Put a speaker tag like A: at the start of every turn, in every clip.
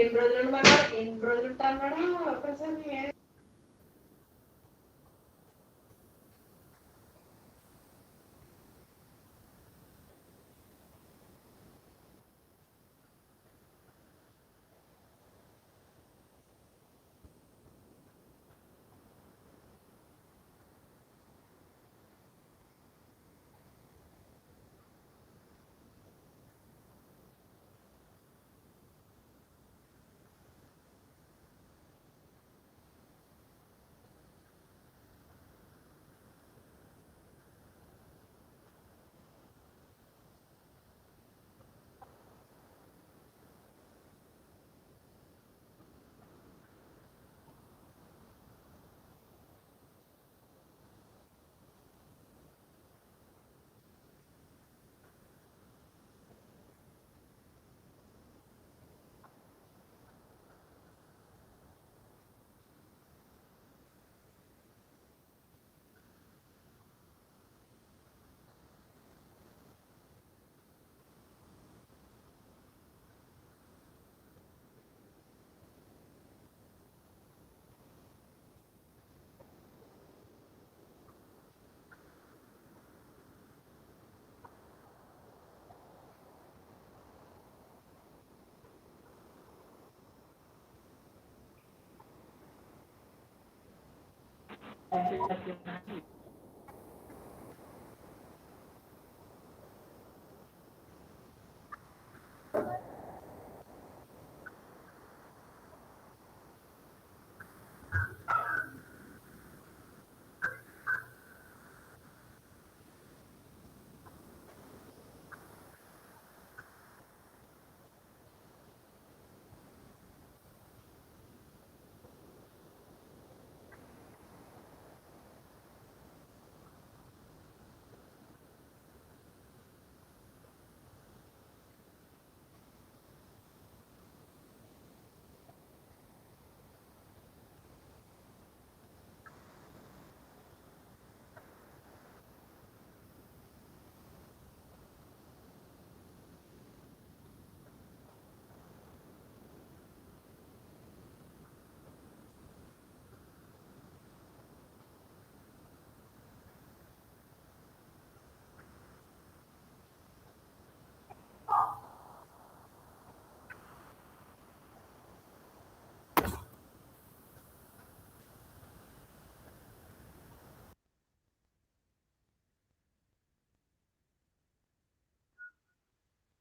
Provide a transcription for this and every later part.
A: ఎన్ని రోజులు మనం ఎన్ని రోజులు ఉంటాం మేడం ఒకసారి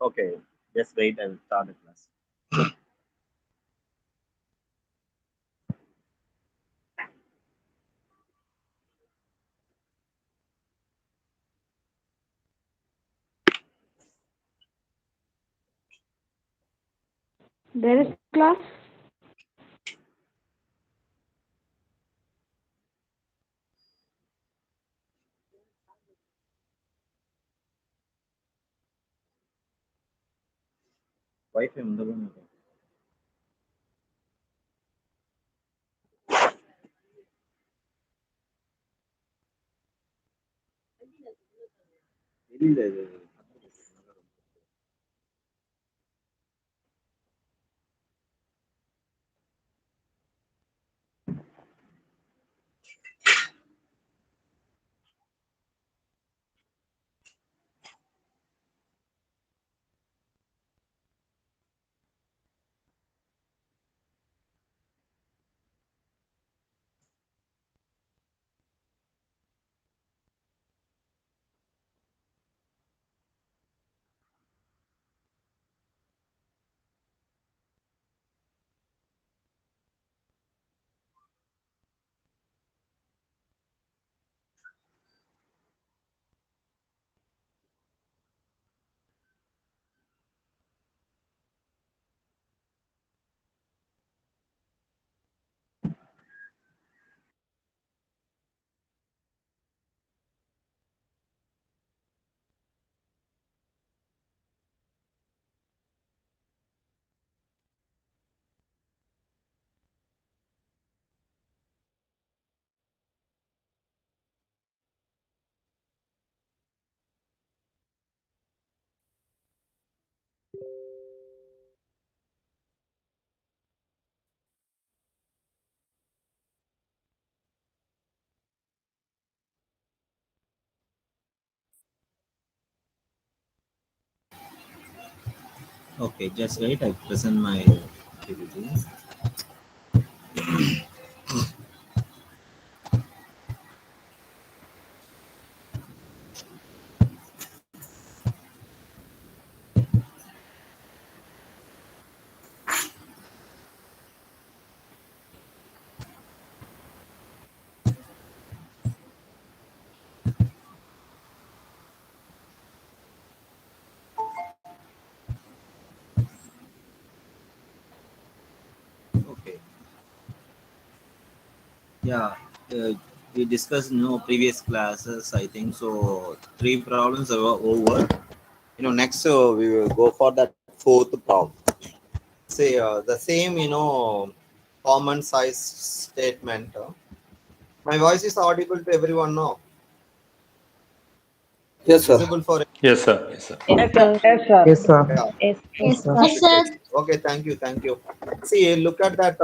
B: Okay, just wait and start the class.
C: There is class.
B: Wi-Fi ఉందా? తెలియలేదు.
D: Okay, just wait. I present my PPT. Okay. Yeah. We discussed previous classes. I think so. 3 problems are over. Next we will go for that 4th problem. Say the same common size statement. My voice is audible to everyone now.
E: Yes, sir.
D: Visible for
F: Yes, sir. Yes, sir.
C: Yes, sir.
E: Yes, sir.
D: yeah.
C: Yes, sir.
G: Yes, sir.
D: Okay, thank you. See, look at that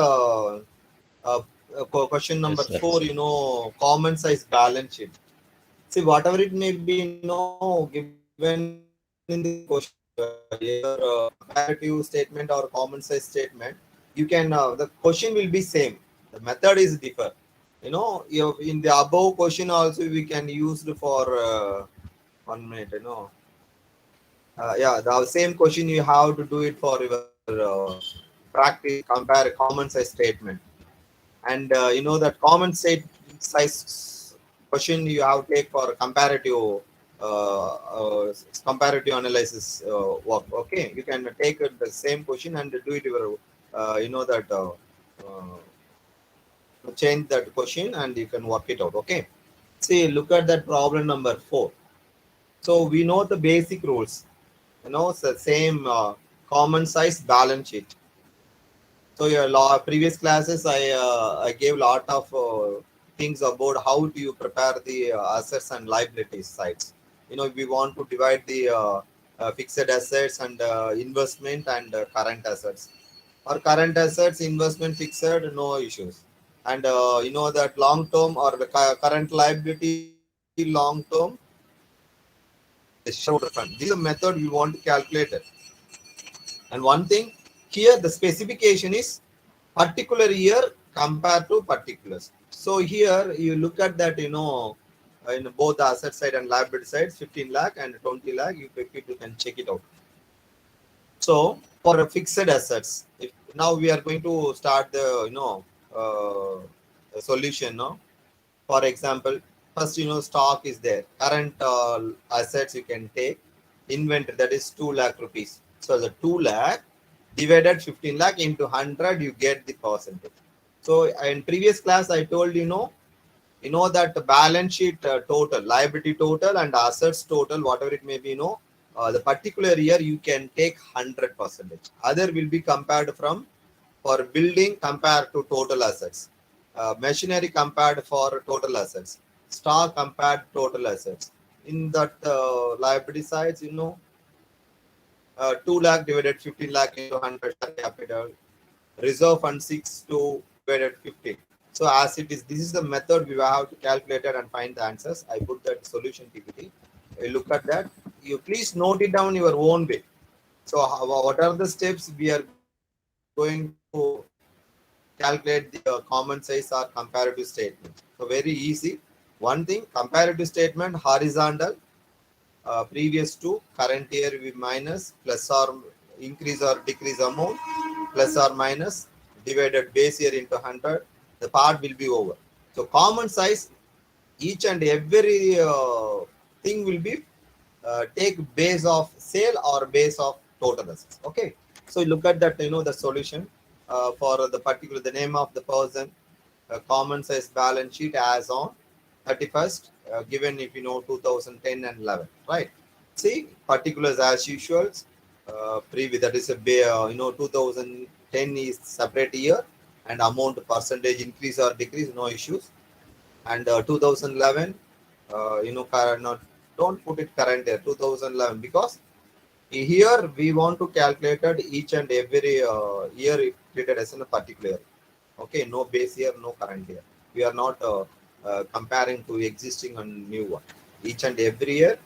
D: question number
F: Yes, sir.
D: 4. Common size balance sheet. See, whatever it may be, given in the question, either comparative statement or common size statement, you can the question will be same. The method is differ. In the above question also we can use for 1 minute. Yeah, the same question you have to do it for your practice. Compare common size statement, and that common size question you have to take for comparative analysis work. Okay, you can take the same question and do it your change that question and you can work it out. Okay, see, look at that problem number 4. So we know the basic rules. It's the same common size balance sheet. So your previous classes, I gave lot of things about how do you prepare the assets and liabilities sides. We want to divide the fixed assets and investment and current assets. Or current assets, investment, fixed, no issues. And that long term or the current liability long term, shareholder fund. This is the method we want to calculate it. And one thing here, the specification is particular year compared to particulars. So here you look at that, in both the asset side and liability side, 15 lakh and 20 lakh, you can check it out. So for fixed assets, now we are going to start the, solution. For example, first, stock is there. Current assets you can take. Inventory, that is 2 lakh rupees. So the 2 lakh divided 15 lakh into 100, you get the percentage. So in previous class, I told that the balance sheet total, liability total and assets total, whatever it may be, the particular year you can take 100%. Other will be compared from for building compared to total assets. Machinery compared for total assets, stock compared total assets. In that liability sides, 2 lakh divided 15 lakh into 100 capital, reserve fund 6 to divided 50. So as it is, this is the method we have to calculate it and find the answers. I put that solution PPT. You look at that. You please note it down your own way. So what are the steps we are going to calculate the common size or comparative statement? So very easy. One thing, comparative statement, horizontal, previous to current year we minus plus or increase or decrease amount plus or minus divided base year into 100. The part will be over. So common size, each and every thing will be take base of sale or base of total assets. Okay, so look at that, the solution for the particular, the name of the person, common size balance sheet as on 31st, given if 2010 and 11, right? See, particulars as usual. Previous, that is a 2010 is separate year and amount percentage increase or decrease, no issues. And 2011, not, don't put it current year, 2011, because here we want to calculate each and every year treated as in a particular year. Okay, no base year, no current year. We are not comparing to existing and new one. Each and every year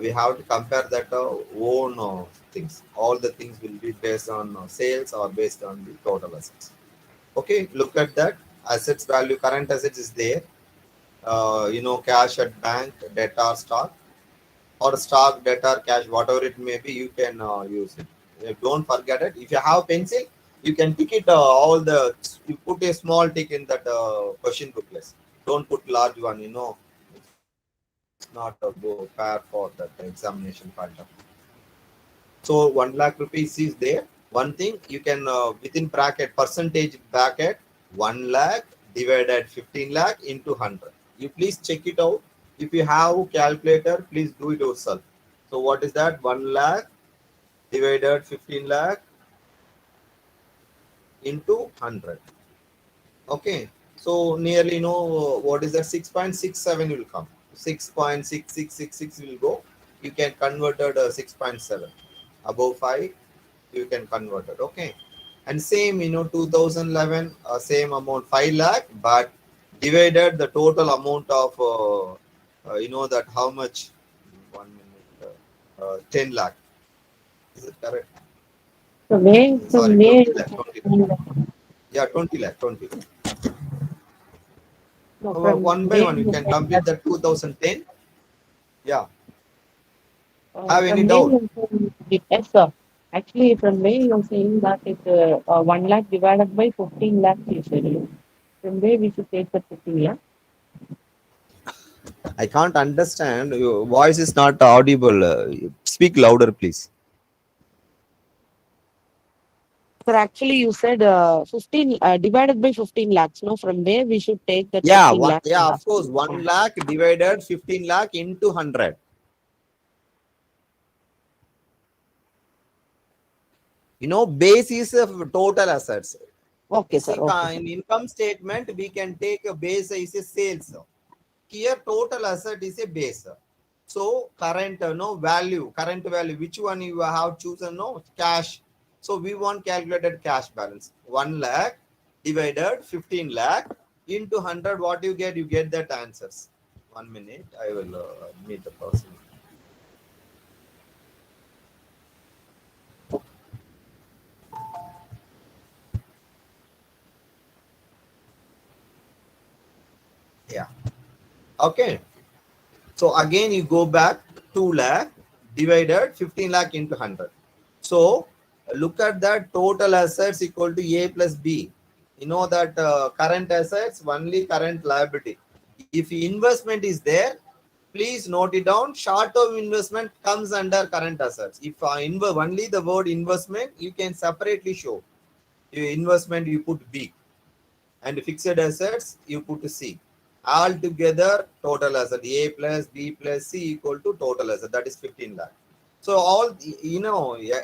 D: we have to compare that own things. All the things will be based on sales or based on the total assets. Okay, look at that. Assets value, current assets is there. Cash at bank, debt or stock, or stock, debt or cash, whatever it may be, you can use it. Don't forget it. If you have pencil, you can tick it all the. You put a small tick in that question booklet. Don't put large one. It's not a go fair for that examination point of view. So 1 lakh rupees is there. One thing you can within bracket, percentage bracket, 1 lakh divided 15 lakh into 100. You please check it out. If you have calculator, please do it yourself. So what is that? 1 lakh divided 15 lakh into 100. Okay. So nearly what is that? 6.67 will come. 6.6666 will go. You can convert it 6.7. Above 5, you can convert it. Okay. And same 2011 same amount 5 lakh, but divided the total amount of that how much. 1 minute. 10 lakh. Is it correct?
C: So where,
D: Sorry,
C: from where?
D: 20 lakh. 20 lakh. Yeah, 20 lakh. 20 lakh.
C: No, from
D: One by
C: where
D: one, you can complete the 2010. Yeah. Have any
C: from where
D: doubt?
C: you're saying, yes, sir. Actually, from where you're saying that it's 1 lakh divided by 15 lakhs, you said. From where we should take the 15 lakh?
D: I can't understand. Your voice is not audible. Speak louder, please.
C: Sir, actually, you said 15 divided by 15 lakhs. No, from where we should take that
D: Yeah,
C: 15 lakhs?
D: yeah, of course. 1 lakh divided 15 lakh into 100. Base is of total assets.
C: Okay, sir.
D: See,
C: Okay.
D: in income statement, we can take a base is a sales. Here, total asset is a base. So, current value, which one you have chosen? Cash. So, we want calculated cash balance. 1 lakh divided 15 lakh into 100. What you get? You get that answers. 1 minute. I will meet the person. Yeah. Okay. So again, you go back 2 lakh divided 15 lakh into 100. So look at that total assets equal to A plus B. You know that current assets, only current liability. If investment is there, please note it down. Short-term investment comes under current assets. If only the word investment, you can separately show. Investment, you put B. And fixed assets, you put C. All together, total asset A plus B plus C equal to total asset. That is 15 lakh. So all,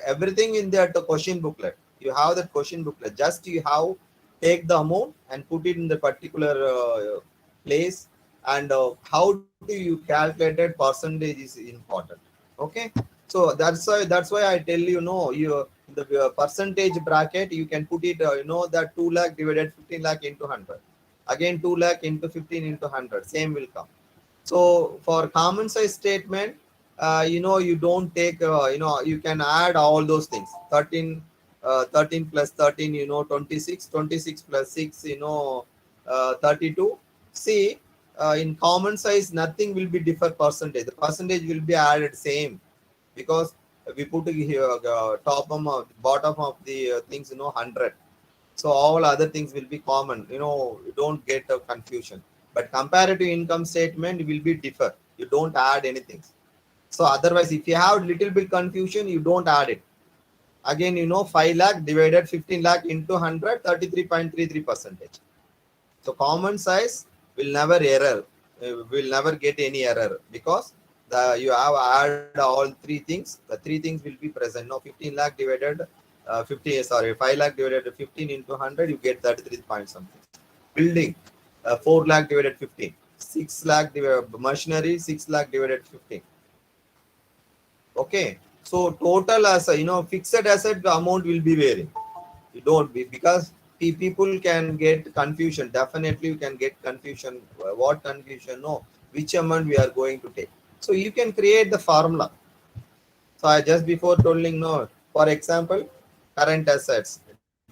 D: everything in that question booklet. You have that question booklet. Just you have take the amount and put it in the particular place. And how do you calculate it? Percentage is important. Okay. So that's why I tell you, the percentage bracket, you can put it, that 2 lakh divided 15 lakh into 100. Again, 2 lakh into 15 into 100. Same will come. So for common size statement, you don't take, you can add all those things. 13 plus 13, 26, 26 plus 6, 32. See, in common size, nothing will be different percentage. The percentage will be added same because we put here bottom of the things, 100. So all other things will be common. You don't get a confusion. But comparative income statement will be differ. You don't add anything. So otherwise, if you have little bit confusion, you don't add it. Again, 5 lakh divided 15 lakh into 100, 33.33%. So common size will never error. Will never get any error because you have add all three things. The three things will be present. 15 lakh divided 5 lakh divided 15 into 100, you get 33 point something. Building 4 lakh divided 15. 6 lakh divided machinery, 6 lakh divided 15. Okay. So total as fixed asset amount will be varying. You don't be because people can get confusion. Definitely you can get confusion. What confusion? No, which amount we are going to take. So you can create the formula. So I just before telling no, for example, current assets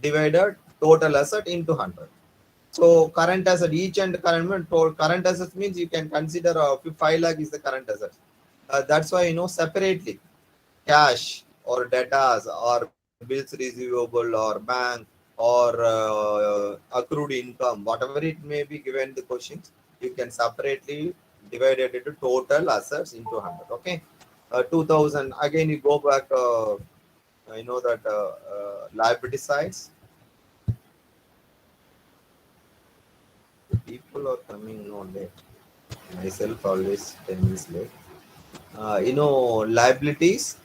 D: divided total asset into 100. So current asset, each and current assets means you can consider 5 lakh is the current asset. That's why separately cash or debtors or bills receivable or bank or accrued income, whatever it may be given the questions, you can separately divide it into total assets into 100. Okay, 2000 again. You go back. That liability sides. People are coming no late. Myself always 10 minutes late. Liabilities,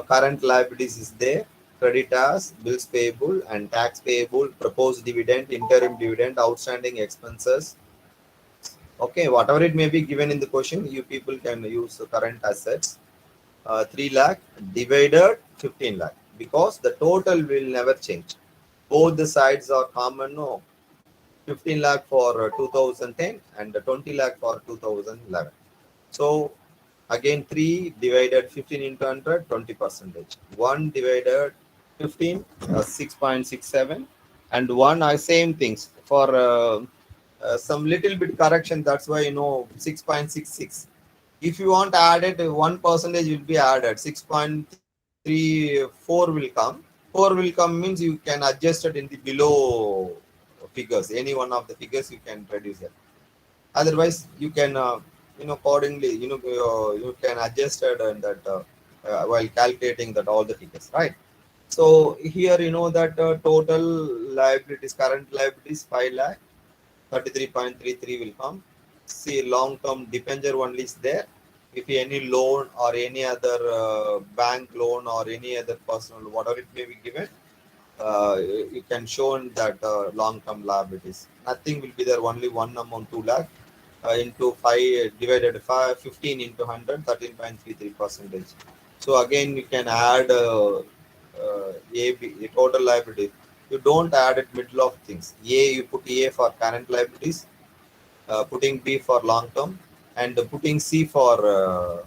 D: current liabilities is there, creditors, bills payable and tax payable, proposed dividend, interim dividend, outstanding expenses. Okay, whatever it may be given in the question, you people can use the current assets. 3 lakh divided 15 lakh because the total will never change. Both the sides are common. No, 15 lakh for 2010 and 20 lakh for 2011. So again 3 divided 15 into 100, 20%. 1 divided 15, 6.67, and 1 are same things for some little bit correction. That's why 6.66. If you want to add it, 1% will be added. 6.34 will come. 4 will come means you can adjust it in the below figures. Any one of the figures you can reduce it. Otherwise, you can accordingly you can adjust it and that while calculating that all the figures, right? So here that total liabilities, current liabilities 5 lakh, 33.33 will come. See, long term debenture only is there. If any loan or any other bank loan or any other personal, whatever it may be given, you can show in that long term liabilities. Nothing will be there, only one amount 2 lakh into 5 divided 15 into 100, 13.33%. So again, you can add A total liability. You don't add it middle of things. A, you put A for current liabilities, putting B for long term, and putting C for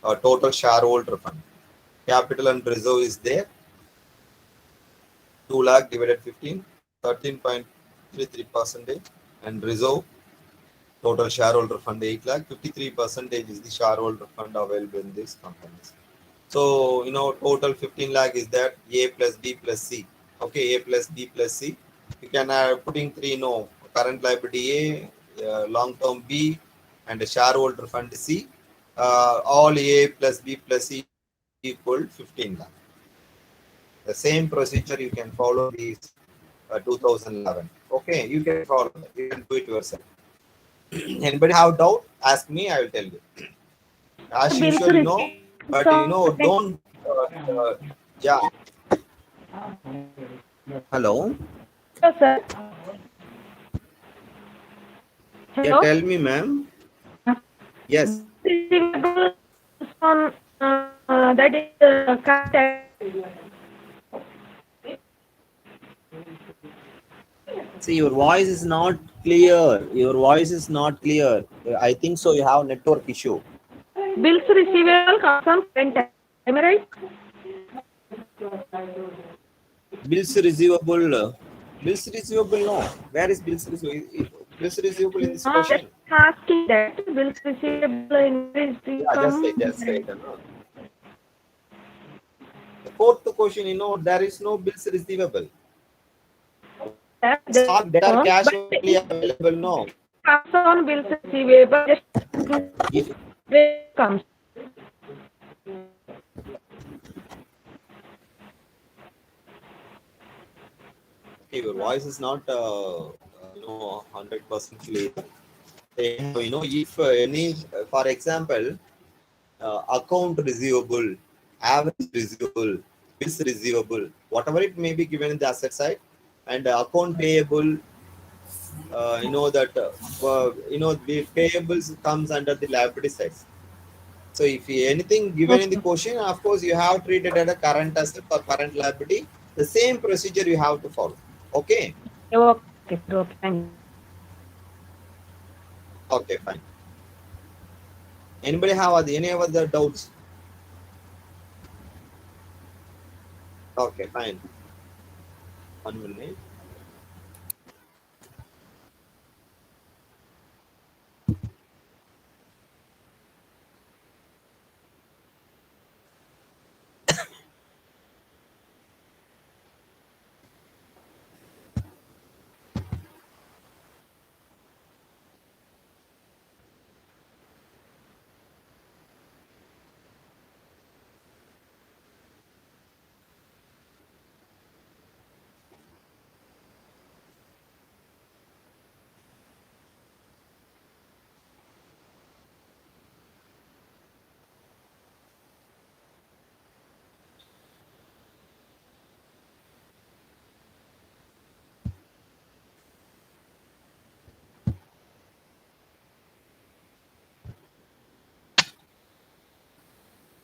D: total shareholder fund. Capital and reserve is there. 2 lakh divided 15, 13.33%, and reserve total shareholder fund 8 lakh, 53% is the shareholder fund available in these companies. So total 15 lakh is that A plus B plus C. Okay, A plus B plus C. You can putting 3 current liability A, long term B, and a shareholder fund C. All A plus B plus C equal 15 lakh. The same procedure you can follow these 2011. Okay, you can follow that. You can do it yourself. Anybody have doubt? Ask me, I will tell you. As usual, but don't. Yeah. Hello.
E: Hello, sir.
D: Yeah,
E: Hello.
D: tell me, ma'am. Yes.
E: On that is
B: See, your voice is not clear. Your voice is not clear. I think so. You have network issue.
E: bills receivable comes on current. Am I right?
B: Bills receivable. Bills receivable, no. Where is bills receivable? Bills receivable in this question.
E: Asking that bills receivable in is the
B: Yeah, just say. No. The fourth question, there is no bills receivable. Stock debtor cash only available, no.
E: Comes on bills receivable.
B: If
E: Comes.
D: Okay, your voice is not 100% clear. If any, for example, account receivable, average receivable, bills receivable, whatever it may be given in the asset side, and account payable, the payables comes under the liability side. So if anything given in the question, of course you have treated as a current asset or current liability. The same procedure you have to follow. Okay.
E: Okay. Thank you.
D: Okay, fine. Anybody have any other doubts? Okay, fine. 1 minute.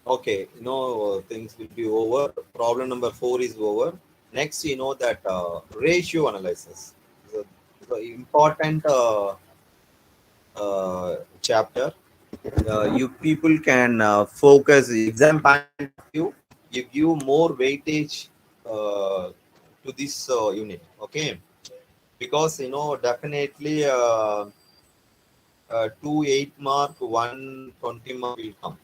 D: Okay, things will be over. Problem number 4 is over. Next, that ratio analysis. The important chapter. You people can focus exam point of view. You give more weightage to this unit. Okay, because definitely 2 8 mark, 1 20 mark will come.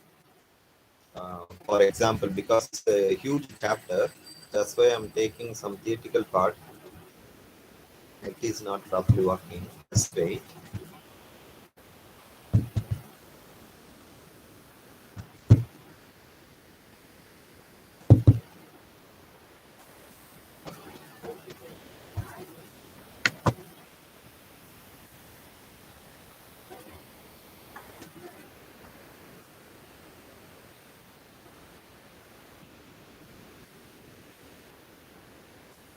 D: For example, because it's a huge chapter, that's why I'm taking some theoretical part. It is not properly working. Just wait.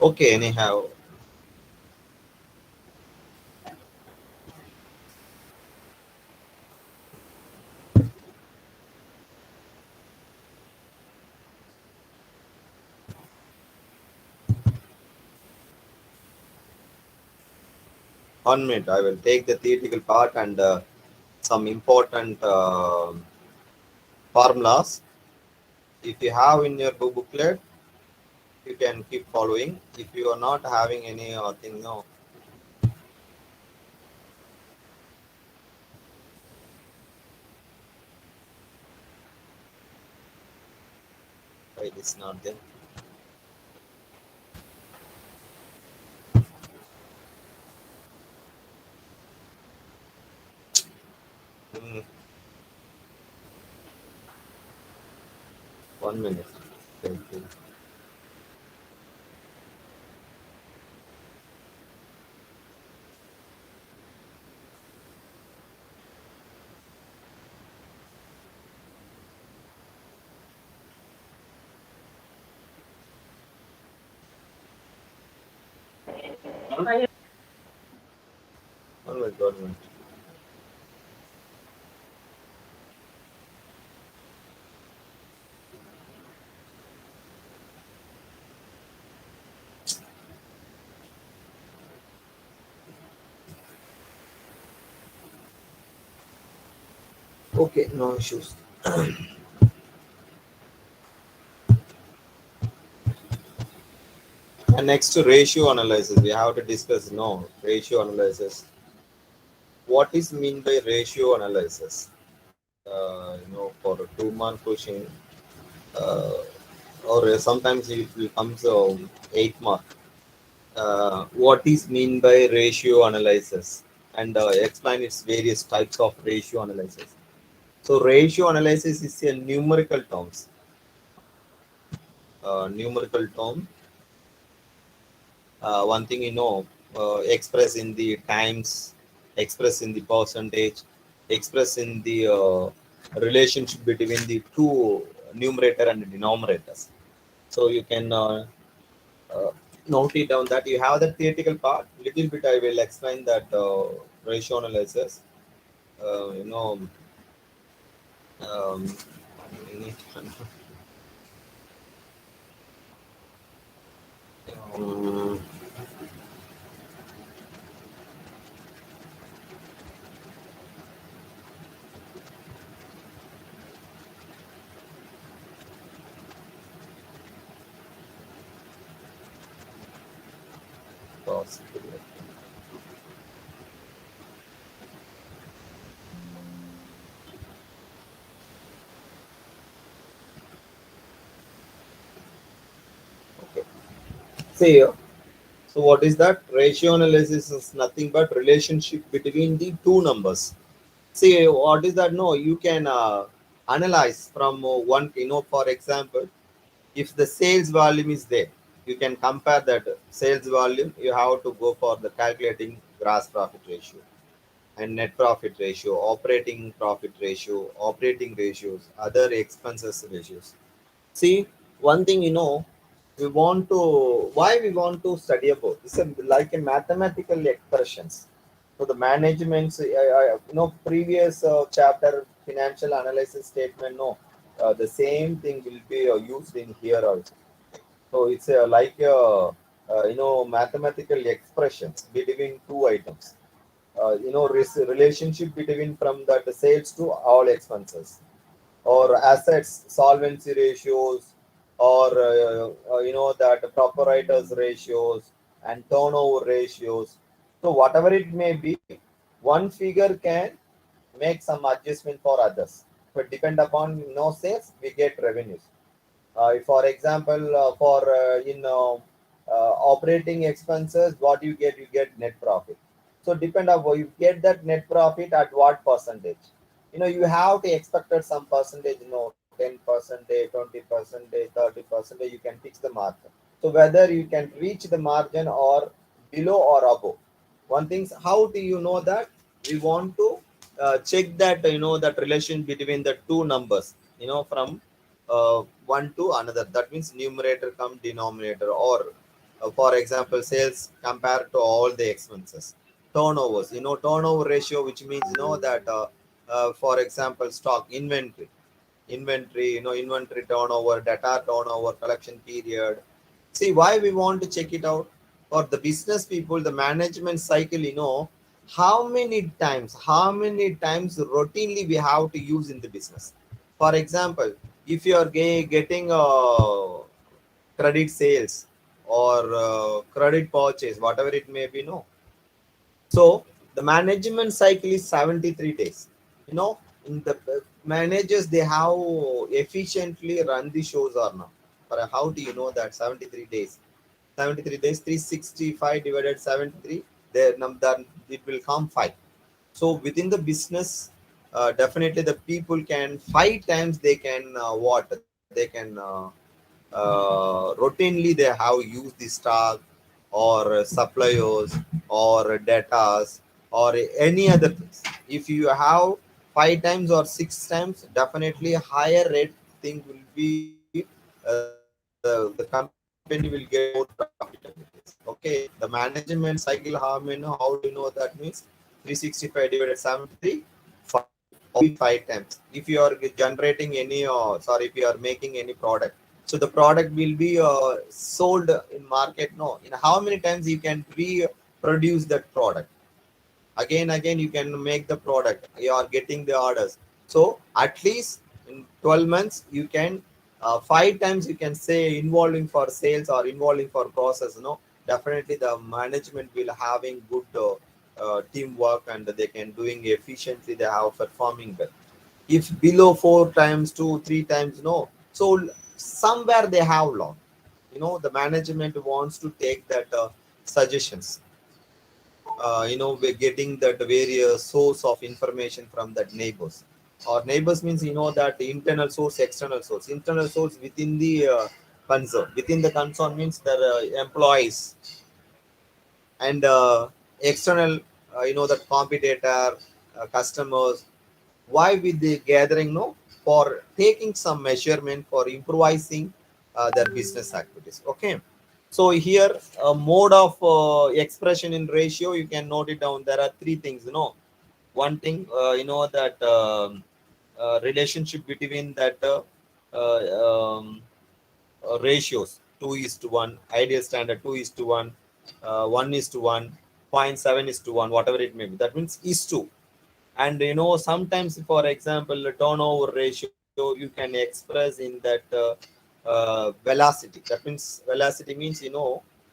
D: Okay, anyhow. One minute, I will take the theoretical part and some important formulas. If you have in your booklet, you can keep following. If you are not having any thing, no. Why it is not there? Mm, 1 minute. Thank you. One minute, 1 minute. Okay, no issues. And next to ratio analysis, we have to discuss ratio analysis. What is mean by ratio analysis? For a 2 month question, uh, or sometimes it will come 8 mark. What is mean by ratio analysis? And explain its various types of ratio analysis. So ratio analysis is a numerical terms. Numerical term. One thing express in the times, express in the percentage, express in the relationship between the two numerator and denominators. So you can uh, note it down that you have the theoretical part. Little bit I will explain that ratio analysis. Uh, you know, um, um, loss. Okay. See here. So what is that? Ratio analysis is nothing but relationship between the two numbers. See what is that? No, you can analyze from one. For example, if the sales volume is there, you can compare that sales volume. You have to go for the calculating gross profit ratio and net profit ratio, operating profit ratio, operating ratios, other expenses ratios. See, one thing we want to why we want to study about it's like a mathematical expressions. So the management's previous chapter financial analysis statement. No, the same thing will be used in here also. So it's like mathematical expressions between two items. Relationship between from that sales to all expenses or assets solvency ratios or that proprietors ratios and turnover ratios. So whatever it may be, one figure can make some adjustment for others. But depend upon no sales, we get revenues. For example, for in operating expenses, what you get net profit. So depend on what you get that net profit at what percentage. You have to expect at some percentage, 10%, 20%, 30%. You can fix the margin. So whether you can reach the margin or below or above. One thing, how do you know that? We want to check that that relation between the two numbers. From one to another. That means numerator come denominator, or for example, sales compared to all the expenses. Turnovers, turnover ratio, which means that for example, stock inventory, inventory turnover, data turnover, collection period. See why we want to check it out. For the business people, the management cycle, how many times routinely we have to use in the business. For example, if you are getting credit sales or credit purchase, whatever it may be, no. So the management cycle is 73 days. In the managers, they have efficiently run the shows or not. But how do you know that 73 days? 73 days, 365 divided 73, then it will come 5. So within the business, definitely the people can 5 times they can they can routinely they have used the stock or suppliers or datas or any other things. If you have 5 times or 6 times, definitely a higher rate thing will be the company will get more profitability. Okay, the management cycle, how do you know that means 365 divided 73, 5, 5 times. If you are generating any if you are making any product, so the product will be sold in market. No, in how many times you can reproduce that product? Again you can make the product. You are getting the orders. So at least in 12 months you can 5 times you can say involving for sales or involving for process. Definitely the management will having good teamwork and they can doing efficiently. They have performing well. If below 4 times, 2 3 times, no, so somewhere they have long. The management wants to take that suggestions. We're getting that various source of information from that neighbors. Or neighbors means that the internal source, external source. Internal source within the concern. Within the concern means the employees, and external, that competitor, customers. Why with the gathering? No, for taking some measurement for improvising their business activities. Okay. So here, mode of expression in ratio, you can note it down. There are three things. One thing, that relationship between that ratios, 2:1, ideal standard 2:1, 1:1, 0.7:1, whatever it may be. That means is to. And sometimes, for example, the turnover ratio you can express in that velocity. That means velocity means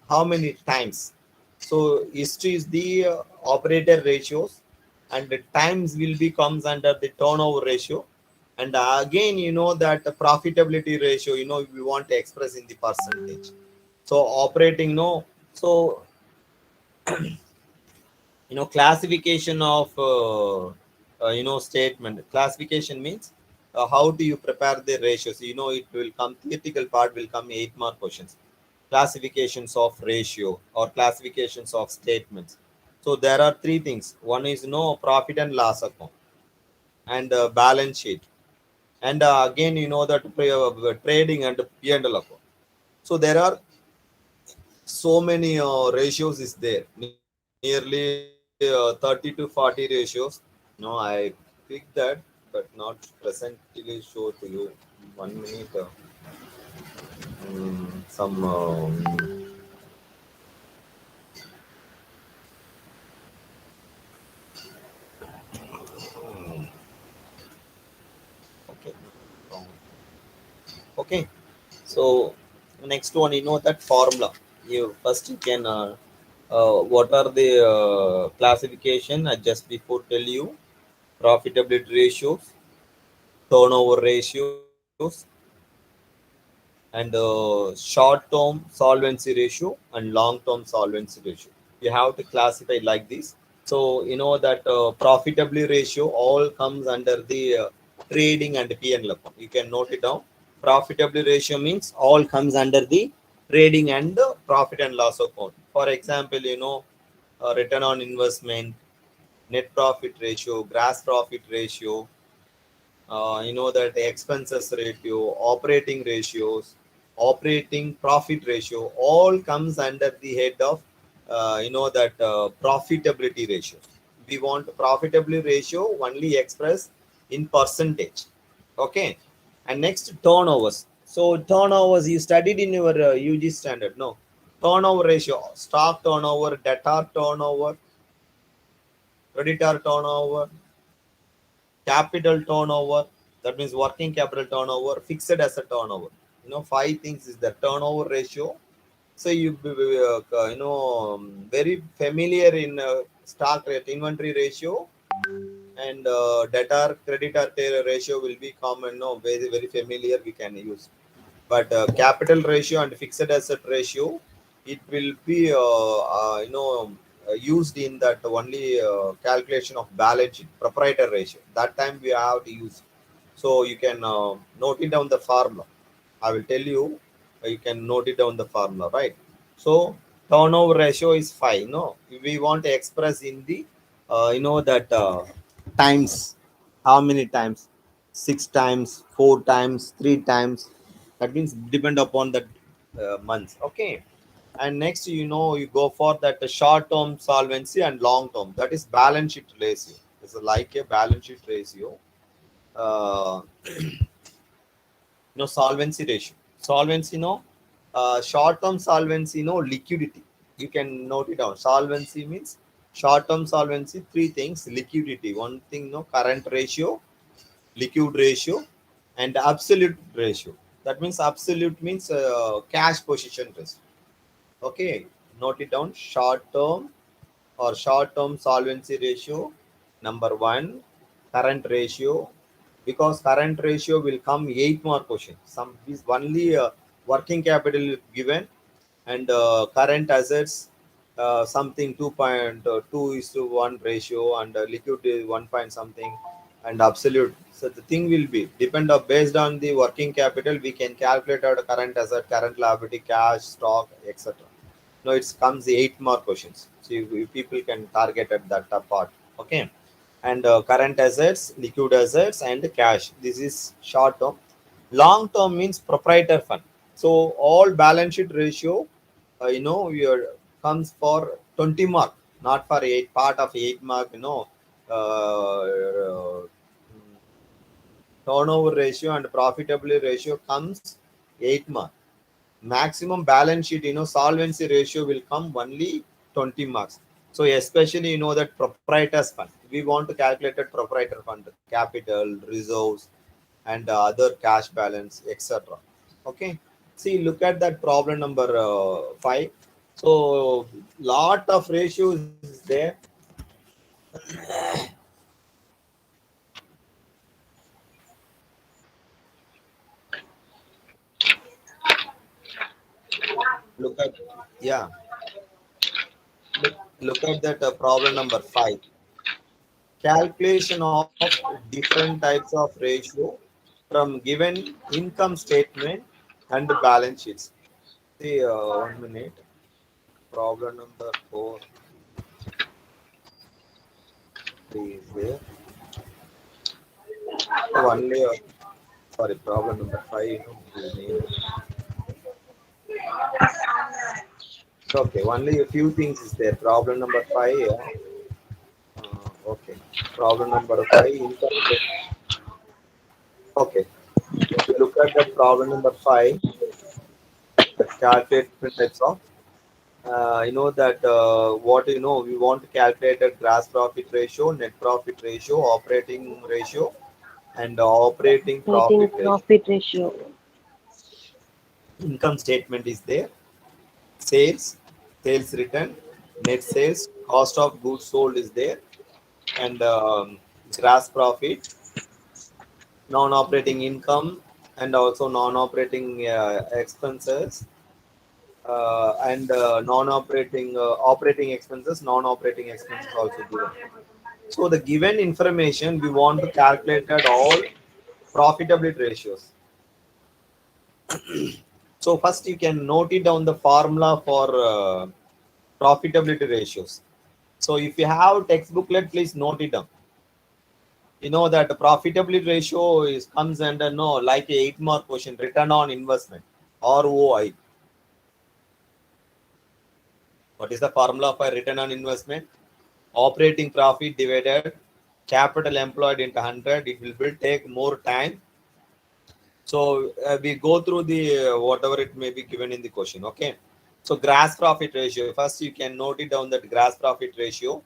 D: how many times
B: So history is the operator ratios, and the times will be comes under the turnover ratio. And again, you know that the profitability ratio, you know, we want to express in the percentage. So operating, no. So you know, classification of you know, statement. Classification means how do you prepare the ratios? You know, it will come, theoretical part will come 8 mark questions. Classifications of ratio or classifications of statements. So there are three things. One is no profit and loss account, and balance sheet, and again, you know, that trading and P&L account. So there are so many ratios is there, nearly 30 to 40 ratios. No, I picked that, but not presently show to you. 1 minute. Some okay. Okay. So next one, you know, that formula. You first you can what are the classification? I just before tell you profitability ratios, turnover ratios, and short-term solvency ratio and long-term solvency ratio. You have to classify like this. So you know that profitability ratio all comes under the trading and P&L account. You can note it down. Profitability ratio means all comes under the trading and profit and loss account. For example, you know, return on investment, net profit ratio, gross profit ratio, you know, that expenses ratio, operating ratios, operating profit ratio, all comes under the head of you know, that profitability ratio. We want profitability ratio only expressed in percentage. Okay. And next, turnovers. So turnovers you studied in your UG standard. No, turnover ratio, stock turnover, debtor turnover, creditor turnover, capital turnover, that means working capital turnover, fixed asset turnover. You know, five things is the turnover ratio. So you you know, very familiar in stock rate, inventory ratio, and debtor creditor ratio will be common, no, very very familiar, we can use. But capital ratio and fixed asset ratio, it will be you know, used in that only calculation of balance sheet, proprietor ratio, that time we have to use. So you can note it down the formula. I will tell you, you can note it down the formula, right? So turnover ratio is 5. No, we want to express in the you know, that times, how many times? 6 times, 4 times, 3 times. That means depend upon that months. Okay. And next, you know, you go for that short term solvency and long term, that is balance sheet ratio. It's like a balance sheet ratio. You know, solvency ratio, solvency, no, short term solvency, no, liquidity. You can note it down. Solvency means short term solvency, three things: liquidity, one thing, no, current ratio, liquid ratio, and absolute ratio. That means absolute means cash position ratio. Okay, note it down. Short term or short term solvency ratio, number one. Current ratio, because current ratio will come 8 more question. Some is only working capital given, and current assets something 2.2 is to 1 ratio, and liquid is 1 point something, and absolute. So the thing will be depend on, based on the working capital we can calculate out current asset, current liability, cash, stock, etc. No, it comes 8 more questions. So people can target at that part. Okay. And current assets, liquid assets, and cash. This is short term. Long term means proprietor fund. So all balance sheet ratio, you know, your comes for 20 mark, not for 8 part of 8 mark. You know, turnover ratio and profitability ratio comes 8 mark. Maximum balance sheet, you know, solvency ratio will come only 20 marks. So especially, you know, that proprietors fund, we want to calculate that proprietor fund, capital, reserves, and other cash balance, etc. Okay. See, look at that problem number 5. So lot of ratios is there. Look at, yeah, look at that problem number 5. Calculation of different types of ratio from given income statement and balance sheets. See, 1 minute. Problem number 4 is there. Only, sorry, problem number 5. Okay, only a few things is there. Problem number 5. Okay. Problem number 5. Income okay. If you look at the problem number 5, calculate different types of. You know that what you know we want to calculate a gross profit ratio, net profit ratio, operating ratio, and operating profit
E: Operating
B: ratio.
E: profit ratio.
B: Income statement is there. Sales, sales return, net sales, cost of goods sold is there, and gross profit, non-operating income, and also non-operating expenses, and non-operating operating expenses, non-operating expenses also given. So the given information we want to calculate at all profitability ratios. So first you can note it down the formula for profitability ratios. So if you have textbooklet, please note it down. You know that the profitability ratio is comes under no like a 8-mark question, return on investment, ROI. What is the formula for return on investment? Operating profit divided capital employed into 100. It will take more time. So we go through the whatever it may be given in the question. Okay. So gross profit ratio. First, you can note it down that gross profit ratio.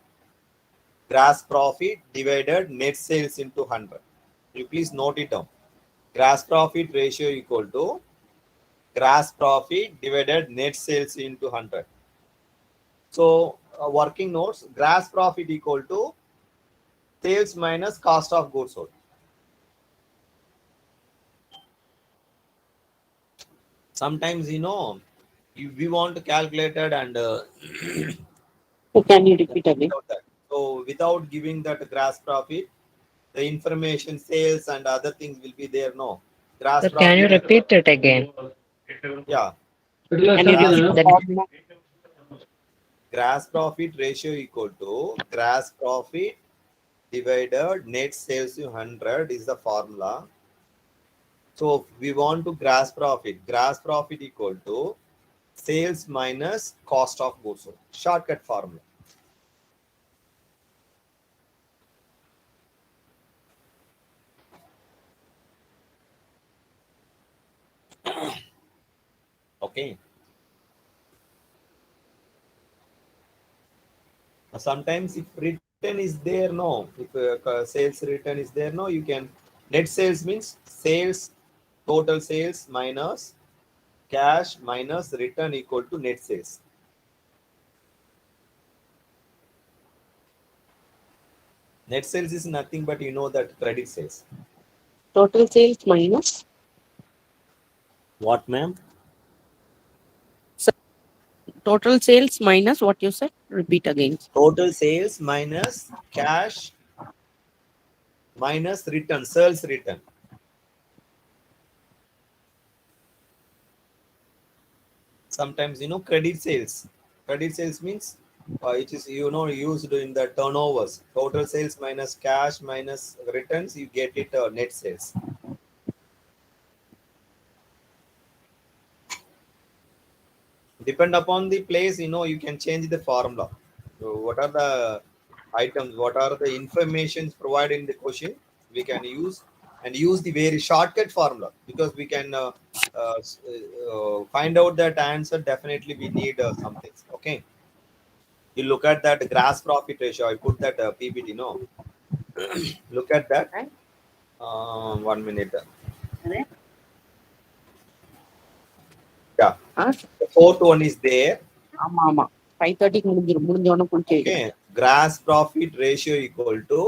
B: Gross profit divided net sales into 100. You please note it down. Gross profit ratio equal to gross profit divided net sales into 100. So working notes, gross profit equal to sales minus cost of goods sold. Sometimes we want to calculate it and
C: So can you repeat again?
B: without that. So without giving that gross profit, the information sales and other things will be there. No gross
F: Sir, can you
B: profit.
F: repeat it again?
B: Yeah,
C: Can you
B: gross,
C: repeat the formula?
B: gross profit ratio equal to gross profit divided net sales to 100 is the formula. So we want to gross profit. Gross profit equal to sales minus cost of goods sold. Shortcut formula. Okay. Sometimes if return is there, no. If sales return is there, no. You can net sales means sales, total sales minus cash minus return equal to net sales. Net sales is nothing but that credit sales.
C: Total sales minus
B: What, ma'am?
C: total sales minus what you said? Repeat again.
B: Total sales minus cash minus return, sales return. Sometimes credit sales. Credit sales means it is used in the turnovers. Total sales minus cash minus returns, you get it net sales. Depend upon the place, you can change the formula. So what are the items, what are the informations provided in the question, we can use and use the very shortcut formula, because we can find out that answer. Definitely we need some things. Okay, you look at that gross profit ratio. I put that PPT. No, look at that. 1 minute. Yeah,
C: Huh?
B: the fourth one is there.
C: ஆமா ஆமா 5:30 முடிஞ்ச உடனே குளிச்சு வைக்கிறேன்.
B: Okay, gross profit ratio equal to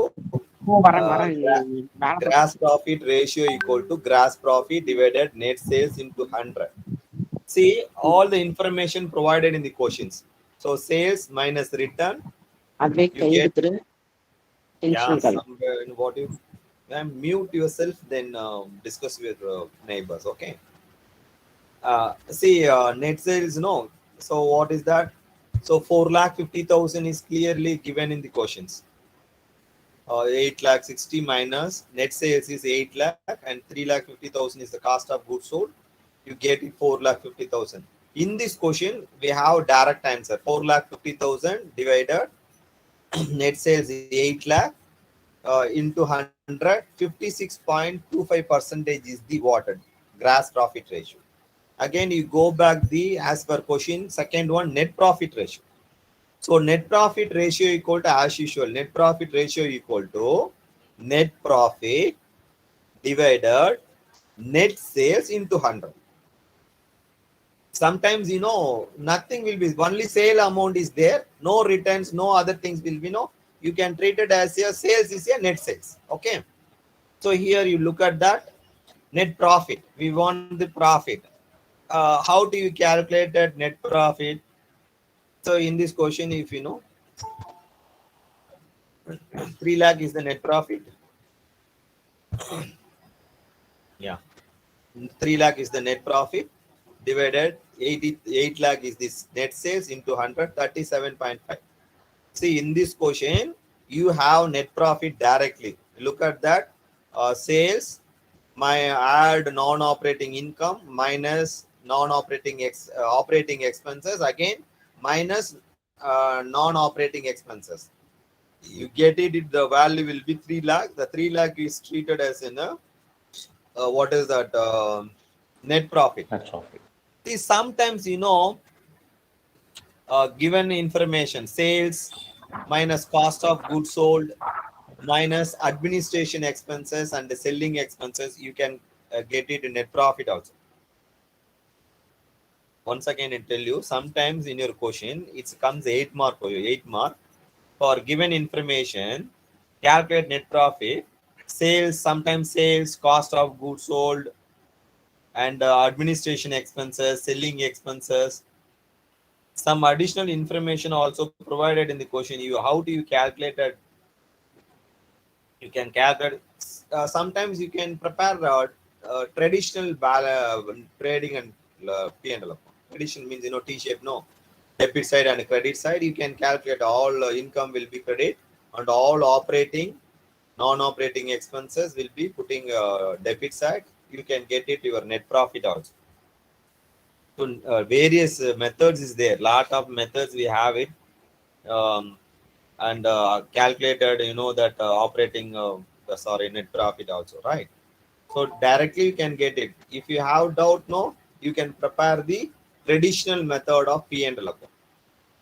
C: வரேன்
B: uh,
C: வரேன்
B: gra-
C: வேலை
B: gross profit ratio equal to gross profit divided net sales into 100. See all the information provided in the questions. So sales minus return,
C: அதே
B: you
C: guy
B: get
C: எடுத்துரு tension இருக்காது.
B: somewhere in what you mute yourself, then discuss with neighbors. Okay. See net sales, no. So what is that? So 4,50,000 is clearly given in the questions. 8,60,000 minus net sales is 8 lakh and 3,50,000 is the cost of goods sold. You get it 4,50,000. In this question, we have direct answer. 4,50,000 divided net sales is 8 lakh into 100. 56.25 percentage is the what? Gross profit ratio. Again, you go back the as per question. Second one, net profit ratio. So net profit ratio equal to, as usual, net profit ratio equal to net profit divided net sales into 100. Sometimes, nothing will be, only sale amount is there, no returns, no other things will be, you can treat it as a sales is a net sales. Okay. So here you look at that net profit. We want the profit. How do you calculate that net profit? So in this question, if 3 lakh is the net profit. Yeah. 3 lakh is the net profit divided 8 lakh is this net sales into 100, 37.5. See, in this question, you have net profit directly. Look at that. Sales, my add non-operating income minus non-operating operating expenses, again minus non-operating expenses. You get it, the value will be 3 lakh. The 3 lakh is treated as in a what is that net profit.
F: That's profit.
B: See, sometimes given information, sales minus cost of goods sold minus administration expenses and the selling expenses, you can get it in net profit also. Once again, I tell you, sometimes in your question it comes 8 mark for you. 8 mark for given information, calculate net profit, sales, sometimes sales, cost of goods sold, and administration expenses, selling expenses. Some additional information also provided in the question. You, how do you calculate it? You can calculate. Sometimes you can prepare traditional trading and P&L account. Traditional means T-shape, no, debit side and credit side. You can calculate all income will be credit and all operating, non-operating expenses will be putting debit side. You can get it your net profit also. So various methods is there. Lot of methods we have it, and calculated. That operating net profit also, right? So directly you can get it. If you have doubt, no, you can prepare the traditional method of P&L account.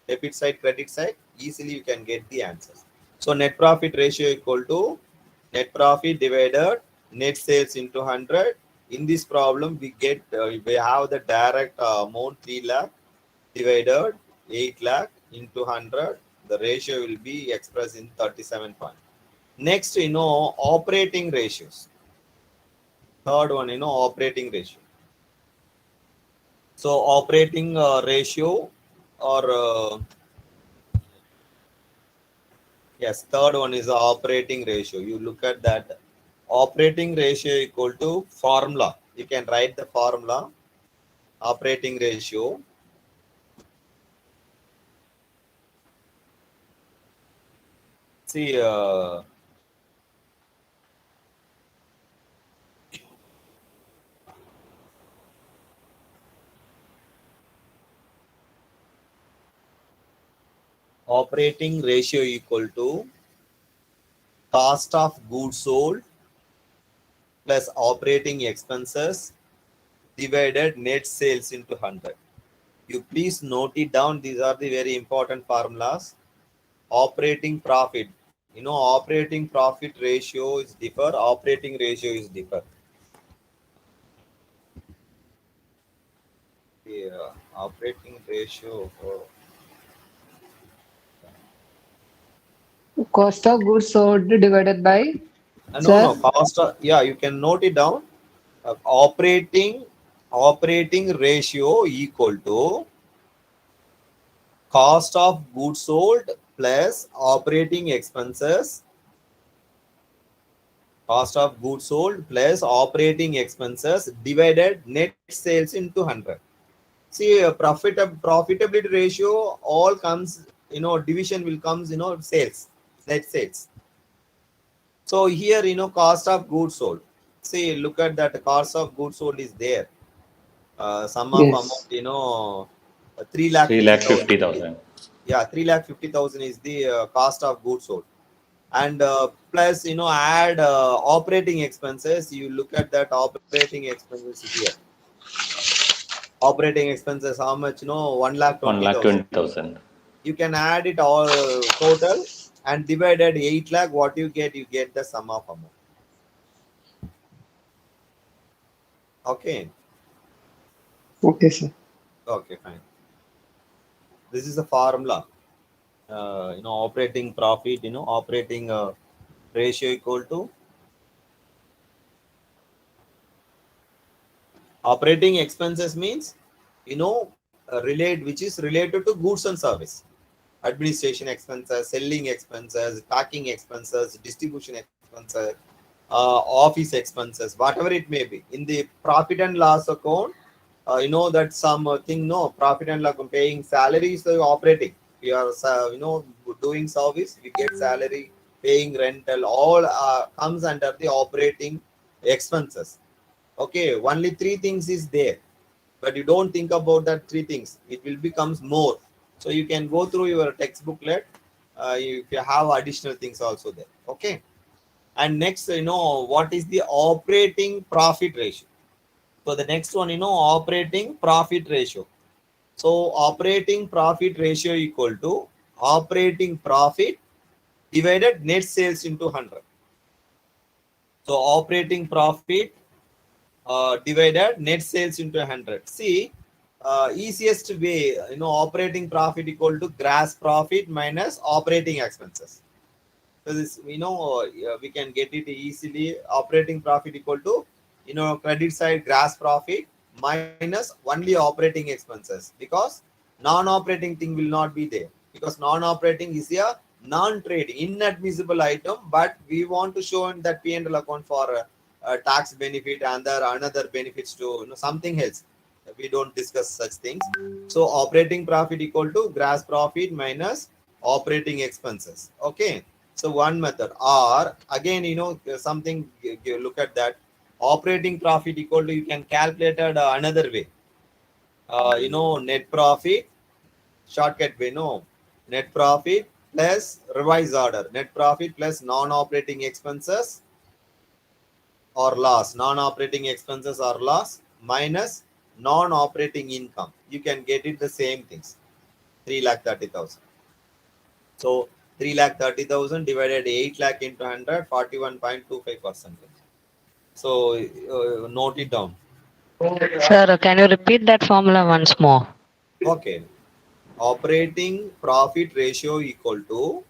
B: Debit side, credit side, easily you can get the answers. So net profit ratio equal to net profit divided net sales into 100. In this problem, we get we have the direct amount 3 lakh divided 8 lakh into 100. The ratio will be expressed in 37 point. Next, operating ratios. Third one, operating ratio. So operating ratio or yes, third one is the operating ratio. You look at that. Operating ratio equal to formula. You can write the formula. Operating ratio. See, operating ratio equal to cost of goods sold plus operating expenses divided net sales into 100. You please note it down. These are the very important formulas. Operating profit. Operating profit ratio is differ. Operating ratio is differ. Yeah, operating ratio for
F: Cost of goods sold divided by,
B: No,
F: sir.
B: no, cost of, yeah, you can note it down. Operating ratio equal to cost of goods sold plus operating expenses. Cost of goods sold plus operating expenses divided net sales into 100. See, profitability ratio all comes, division will comes, sales, net sales. So here, cost of goods sold. See, look at that, cost of goods sold is there. Sum of amount,
F: Yes.
B: 3 lakh
G: 3 lakh
B: 50,000.
G: 50,000.
B: Yeah, 3 lakh 50,000 is the cost of goods sold. And plus, add operating expenses. You look at that operating expenses here. Operating expenses, how much? 1 lakh
G: 1 lakh
B: 20,000.
G: 20,000.
B: You can add it all total and divided 8 lakh. What you get the sum of amount. Okay.
F: Okay, sir.
B: Okay, fine. This is the formula. Operating profit, operating ratio equal to operating expenses means, which is related to goods and service. Administration expenses, selling expenses, packing expenses, distribution expenses, office expenses, whatever it may be. In the profit and loss account, that some thing, no, profit and loss, paying salaries, operating. We are, doing service, we get salary, paying rental, all comes under the operating expenses. Okay, only three things is there, but you don't think about that three things. It will becomes more. So you can go through your textbooklet if you have additional things also there. Okay, and next, what is the operating profit ratio? So the next one, operating profit ratio. So operating profit ratio equal to operating profit divided net sales into 100. So operating profit divided net sales into 100. See, easiest way, operating profit equal to gross profit minus operating expenses. So this, we can get it easily. Operating profit equal to, credit side gross profit minus only operating expenses, because non-operating thing will not be there, because non-operating is a non-trading inadmissible item, but we want to show in that P&L account for tax benefit and another benefits to, something else. We don't discuss such things. So operating profit equal to gross profit minus operating expenses. Okay. So one method, or again, something, look at that. Operating profit equal to, you can calculate it another way. Net profit, shortcut way, no. Net profit plus revised order. Net profit plus non-operating expenses or loss. Non-operating expenses or loss minus non-operating income. You can get it the same things. 3,30,000. So 3,30,000 divided 8 lakh into 100, 41.25%. So note it down.
H: Sir, can you repeat that formula once more?
B: Okay. Operating profit ratio equal to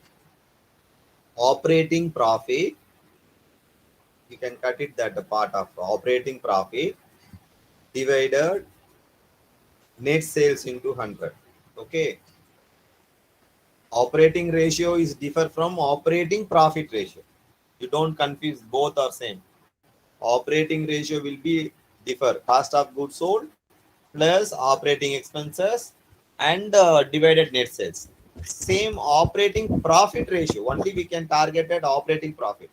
B: operating profit. You can cut it that the part of operating profit divided net sales into 100. Okay. Operating ratio is differ from operating profit ratio. You don't confuse, both are same. Operating ratio will be differ cost of goods sold plus operating expenses and divided net sales. Same operating profit ratio, only we can target at operating profit.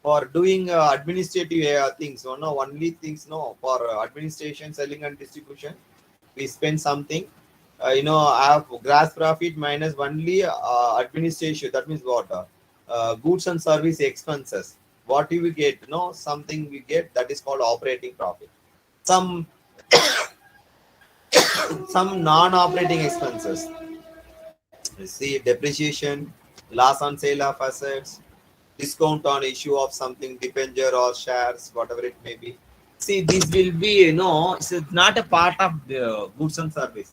B: For doing administrative things, no, only things, no, for administration, selling and distribution, we spend something. Have gross profit minus only administration. That means what? Goods and service expenses. What do we get? Something we get, that is called operating profit. Some non-operating expenses. See, depreciation, loss on sale of assets, discount on issue of something, debenture or shares, whatever it may be. See, this will be, it's not a part of the goods and service.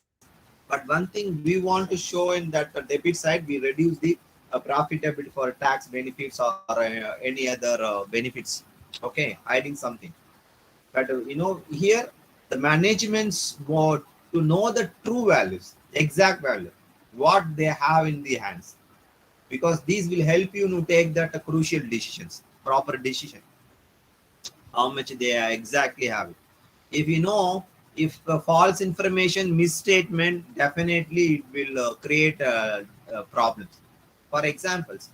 B: But one thing we want to show in that debit side, we reduce the profitability for tax benefits or any other benefits. Okay, hiding something. But here the managements want to know the true values, exact value, what they have in the hands, because these will help you to take that crucial decisions, proper decision, how much they exactly have. If you know, if false information, misstatement, definitely it will create problems. For examples,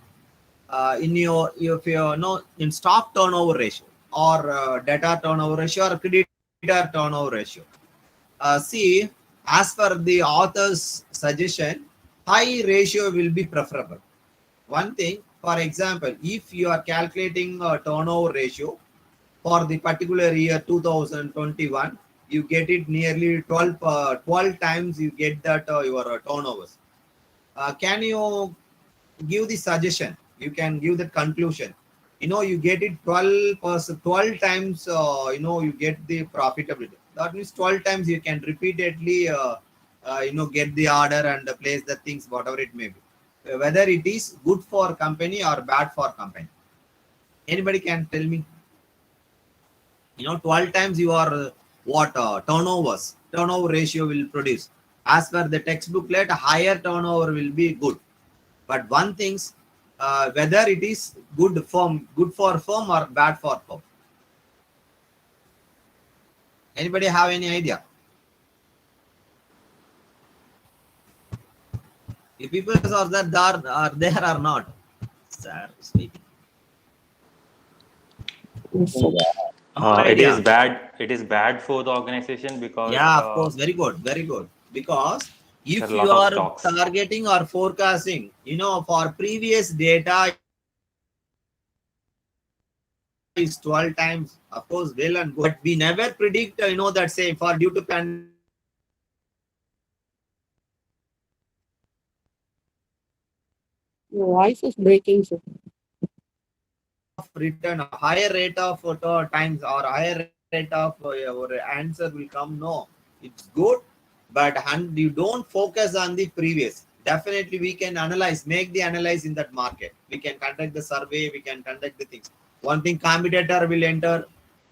B: in your if you know in stock turnover ratio or data turnover ratio or creditor turnover ratio, see, as per the author's suggestion, high ratio will be preferable. One thing, for example, if you are calculating a turnover ratio for the particular year 2021, you get it nearly 12 times you get that your turnovers. Can you give the suggestion? You can give the conclusion. You get it 12 times, you get the profitability. That means 12 times you can repeatedly, get the order and place the things, whatever it may be. Whether it is good for company or bad for company. Anybody can tell me? 12 times you are turnover ratio will produce. As per the textbooklet, higher turnover will be good. But one thing's whether it is good for firm or bad for firm. Anybody have any idea? If people are there or not? Sir, speaking.
C: Yes, sir.
B: No
G: It
B: idea.
G: is bad. It is bad for the organization because
B: Yeah, of course, very good, very good. Because
G: there are
B: if
G: a
B: you
G: lot of
B: are
G: stocks.
B: targeting or forecasting, for previous data is 12 times, of course, well and good. But we never predict, that same for due to pandemic.
C: Your voice is breaking, sir.
B: Return a higher rate of times or higher rate of your answer will come. No, it's good, but you don't focus on the previous. Definitely we can make the analyze in that market. We can conduct the survey, we can conduct the things. One thing, competitor will enter,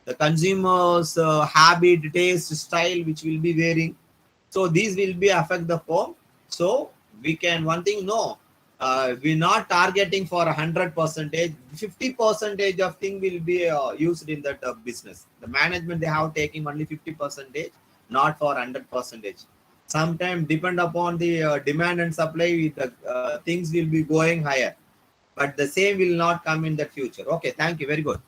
B: the consumers habit, taste, style, which will be varying. So these will be affect the firm. So we can, one thing, no, we're not targeting for 100%. 50% of thing will be used in that business. The management, they have taken only 50%, not for 100%. Sometimes depend upon the demand and supply, the things will be going higher, but the same will not come in the future. Okay, thank you, very good.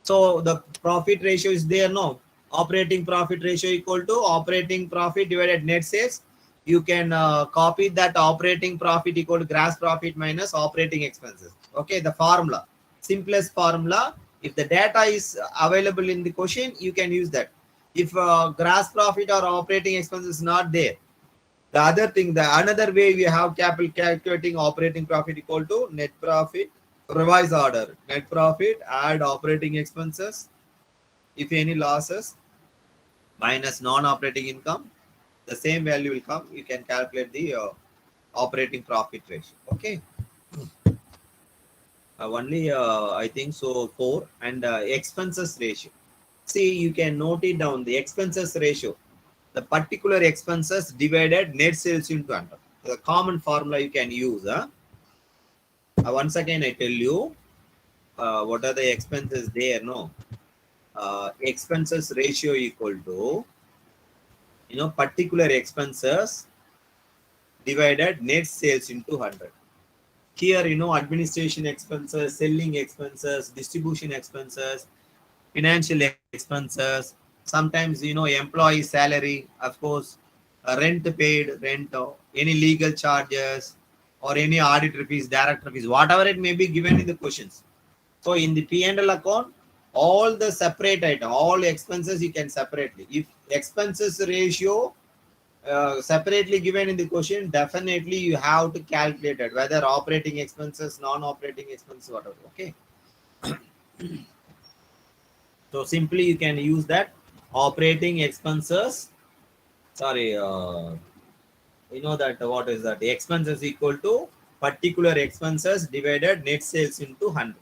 B: So the profit ratio is there. No, operating profit ratio equal to operating profit divided net sales. You can copy that operating profit equal to gross profit minus operating expenses. Okay, the formula, simplest formula. If the data is available in the question, you can use that. If gross profit or operating expenses is not there, the other thing, the another way we have calculating operating profit equal to net profit, revise order, net profit, add operating expenses, if any losses, minus non-operating income, the same value will come. You can calculate the operating profit ratio. Okay. Only I think so 4. And expenses ratio. See, you can note it down, the expenses ratio, the particular expenses divided net sales into 100. The common formula you can use. Once again, I tell you what are the expenses there. No, expenses ratio equal to particular expenses divided net sales into 100. Here administration expenses, selling expenses, distribution expenses, financial expenses, sometimes employee salary, of course, rent paid, rent, any legal charges, or any audit fees, director fees, whatever it may be given in the questions. So in the P&L account, all the separate item, all expenses you can separately. If expenses ratio separately given in the question, definitely you have to calculate it, whether operating expenses, non-operating expenses, whatever. Okay. So simply you can use that operating expenses. Sorry, that what is that? The expenses equal to particular expenses divided net sales into 100.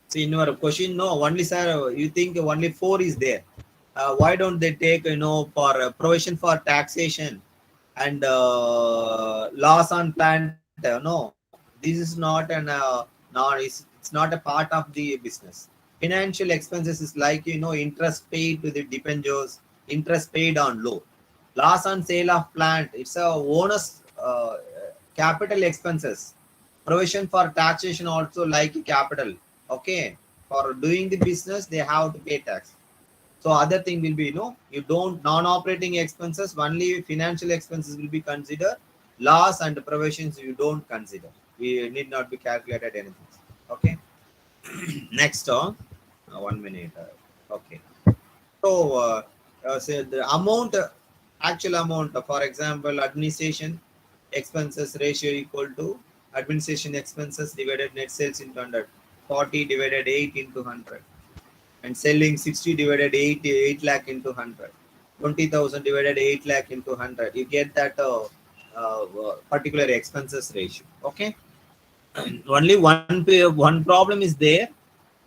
B: See, in your question, no, only sir, you think only 4 is there. Why don't they take, for provision for taxation and loss on plant? No, this is not it's not a part of the business. Financial expenses is like, interest paid to the debentures, interest paid on loan. Loss on sale of plant, it's a bonus, capital expenses. Provision for taxation also like capital. Okay, for doing the business, they have to pay tax. So other thing will be, you don't non-operating expenses, only financial expenses will be considered. Loss and provisions you don't consider. We need not be calculated anything. Okay. Next, 1 minute. Okay. So, say the amount, actual amount, for example, administration expenses ratio equal to administration expenses divided net sales into 100. 40 divided 8 into 100. And selling 60 divided 8 lakh into 100. 20,000 divided 8 lakh into 100. You get that particular expenses ratio. Okay. Only one problem is there,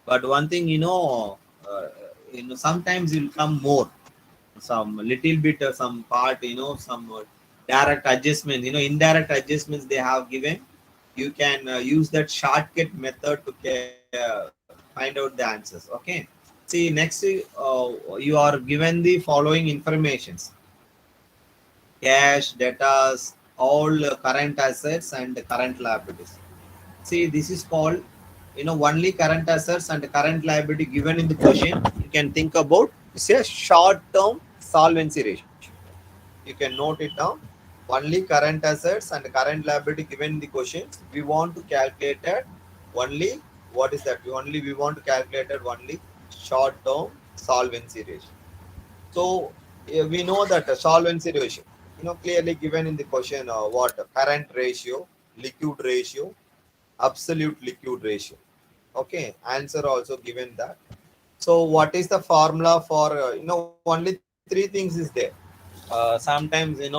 B: but one thing, sometimes it will come more, some little bit, some part, some direct adjustments, indirect adjustments they have given. You can use that shortcut method to find out the answers. Okay. See, next, you are given the following informations: cash, debtors, all current assets and current liabilities. See, this is called, only current assets and current liability given in the question. You can think about, it's a short-term solvency ratio. You can note it down. Only current assets and current liability given in the question. We want to calculate it only, what is that? We want to calculate it only short-term solvency ratio. So we know that solvency ratio, clearly given in the question, what current ratio, liquid ratio, absolute liquid ratio. Okay, answer also given that. So what is the formula for, only 3 things is there. Sometimes, the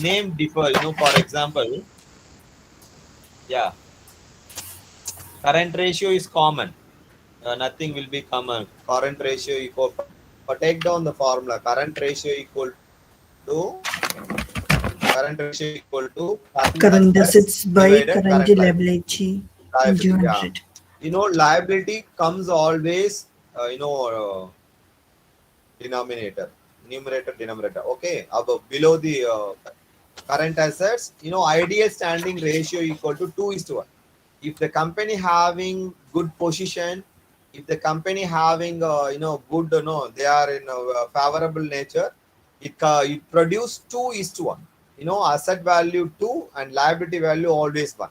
B: name differ, for example, yeah, current ratio is common. Nothing will be common. Current ratio equal, but take down the formula. Current ratio equal to
I: current assets by
B: divided
I: current liability into
B: yeah.
I: 100.
B: Liability comes always, denominator, numerator, denominator. Okay, above, below the current assets, ideal standing ratio equal to 2:1. If the company having good position, if the company having good, they are in a favorable nature, it produce 2:1. Asset value 2 and liability value always 1.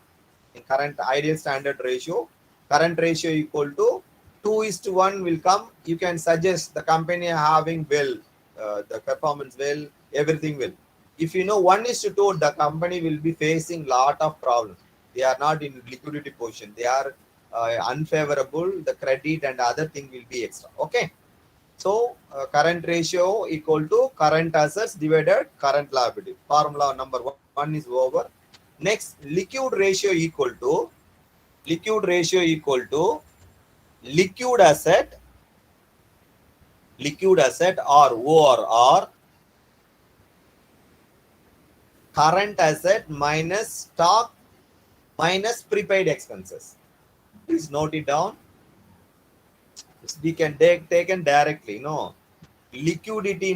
B: In current ideal standard ratio, current ratio equal to 2:1 will come. You can suggest the company having well, the performance well, everything well. If 1:2, the company will be facing lot of problems. They are not in liquidity position. They are unfavorable. The credit and other thing will be extra. Okay. So current ratio equal to current assets divided current liability. Formula number 1 is over. Next, liquid ratio equal to liquid asset or ORR, current asset minus stock minus prepaid expenses. Please note it down. We can take taken directly. Liquidity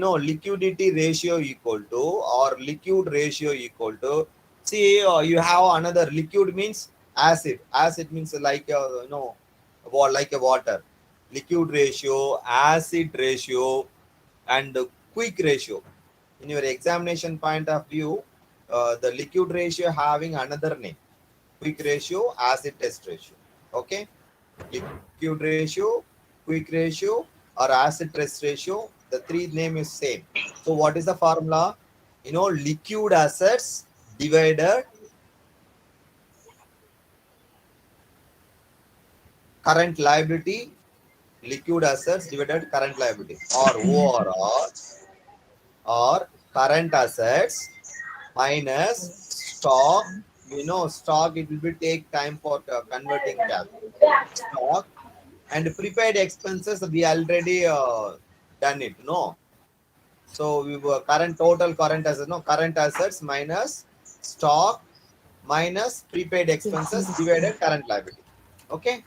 B: ratio equal to, or liquid ratio equal to. See, you have another. Liquid means acid. Acid means like like a water. Liquid ratio, acid ratio, and quick ratio. In your examination point of view, the liquid ratio having another name: quick ratio, acid test ratio. Okay, liquid ratio, quick ratio, or acid test ratio. The 3 name is same. So what is the formula? Liquid assets divided current liability, liquid assets divided current liability, or ORR. or current assets minus stock. Stock, it will be take time for converting cash. Stock and prepaid expenses, we already done it. No. So we were total current assets. No, current assets minus stock minus prepaid expenses divided current liability. Okay.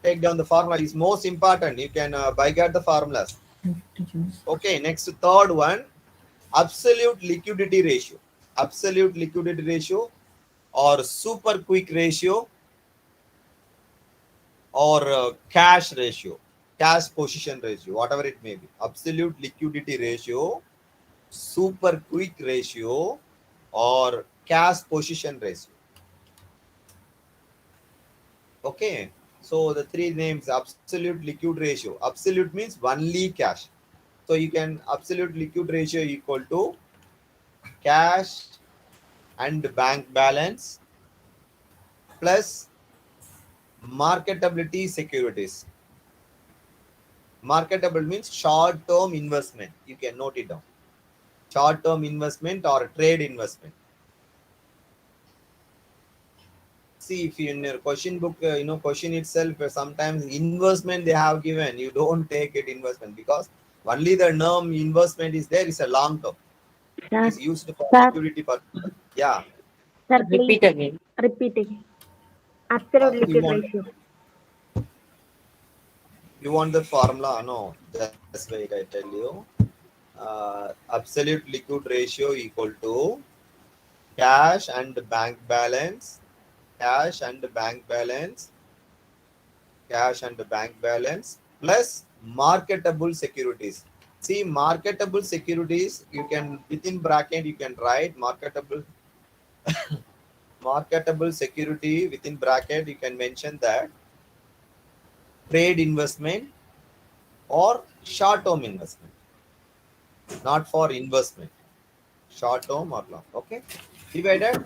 B: Take down the formula is most important. You can bypass the formulas. Okay. Next, third one, absolute liquidity ratio. Absolute liquidity ratio or super quick ratio or cash ratio, cash position ratio, whatever it may be. Absolute liquidity ratio, super quick ratio, or cash position ratio. Okay, so the three names: absolute liquid ratio. Absolute means only cash. So you can absolute liquid ratio equal to cash and bank balance plus marketability securities. Marketable means short-term investment. You can note it down. Short-term investment or trade investment. See, if you in your question book, question itself, sometimes investment they have given, you don't take it investment because only the term investment is there. It's a long term.
E: Sir,
B: It's used for
E: sir,
B: security purpose. Yeah.
E: sir,
C: Repeat
E: please
C: again.
E: repeat again. Absolute
B: You
E: liquid
B: want
E: ratio.
B: the formula? No, just wait. I tell you. Absolute liquid ratio equal to cash and bank balance. Cash and bank balance. Cash and bank balance plus marketable securities. See, marketable securities, you can within bracket you can write marketable security within bracket. You can mention that trade investment or short-term investment, not for investment, short-term or long. Okay, divided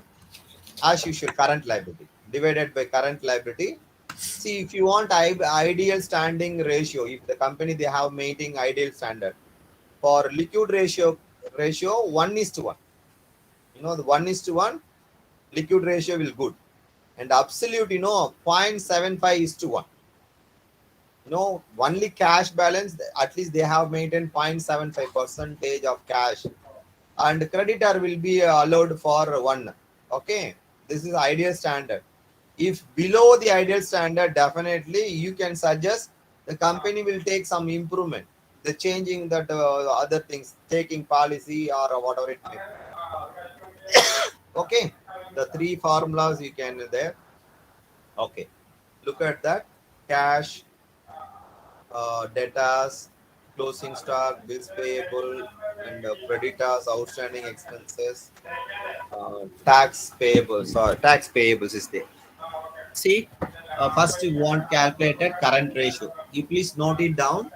B: as usual current liability divided by current liability. See, if you want ideal standing ratio, if the company they have maintained ideal standard for liquid ratio 1:1. The 1:1 liquid ratio will good, and absolute 0.75:1. Only cash balance, at least they have maintained 0.75% of cash, and creditor will be allowed for 1. Okay, this is ideal standard. If below the ideal standard, definitely you can suggest the company will take some improvement, the changing that other things, taking policy or whatever it may be. Okay, the three formulas you can there. Okay, look at that: cash, debtors, closing stock, bills payable, and creditors, outstanding expenses, tax payables. Or tax payables is there. See, first you want calculated current ratio. You please note it down.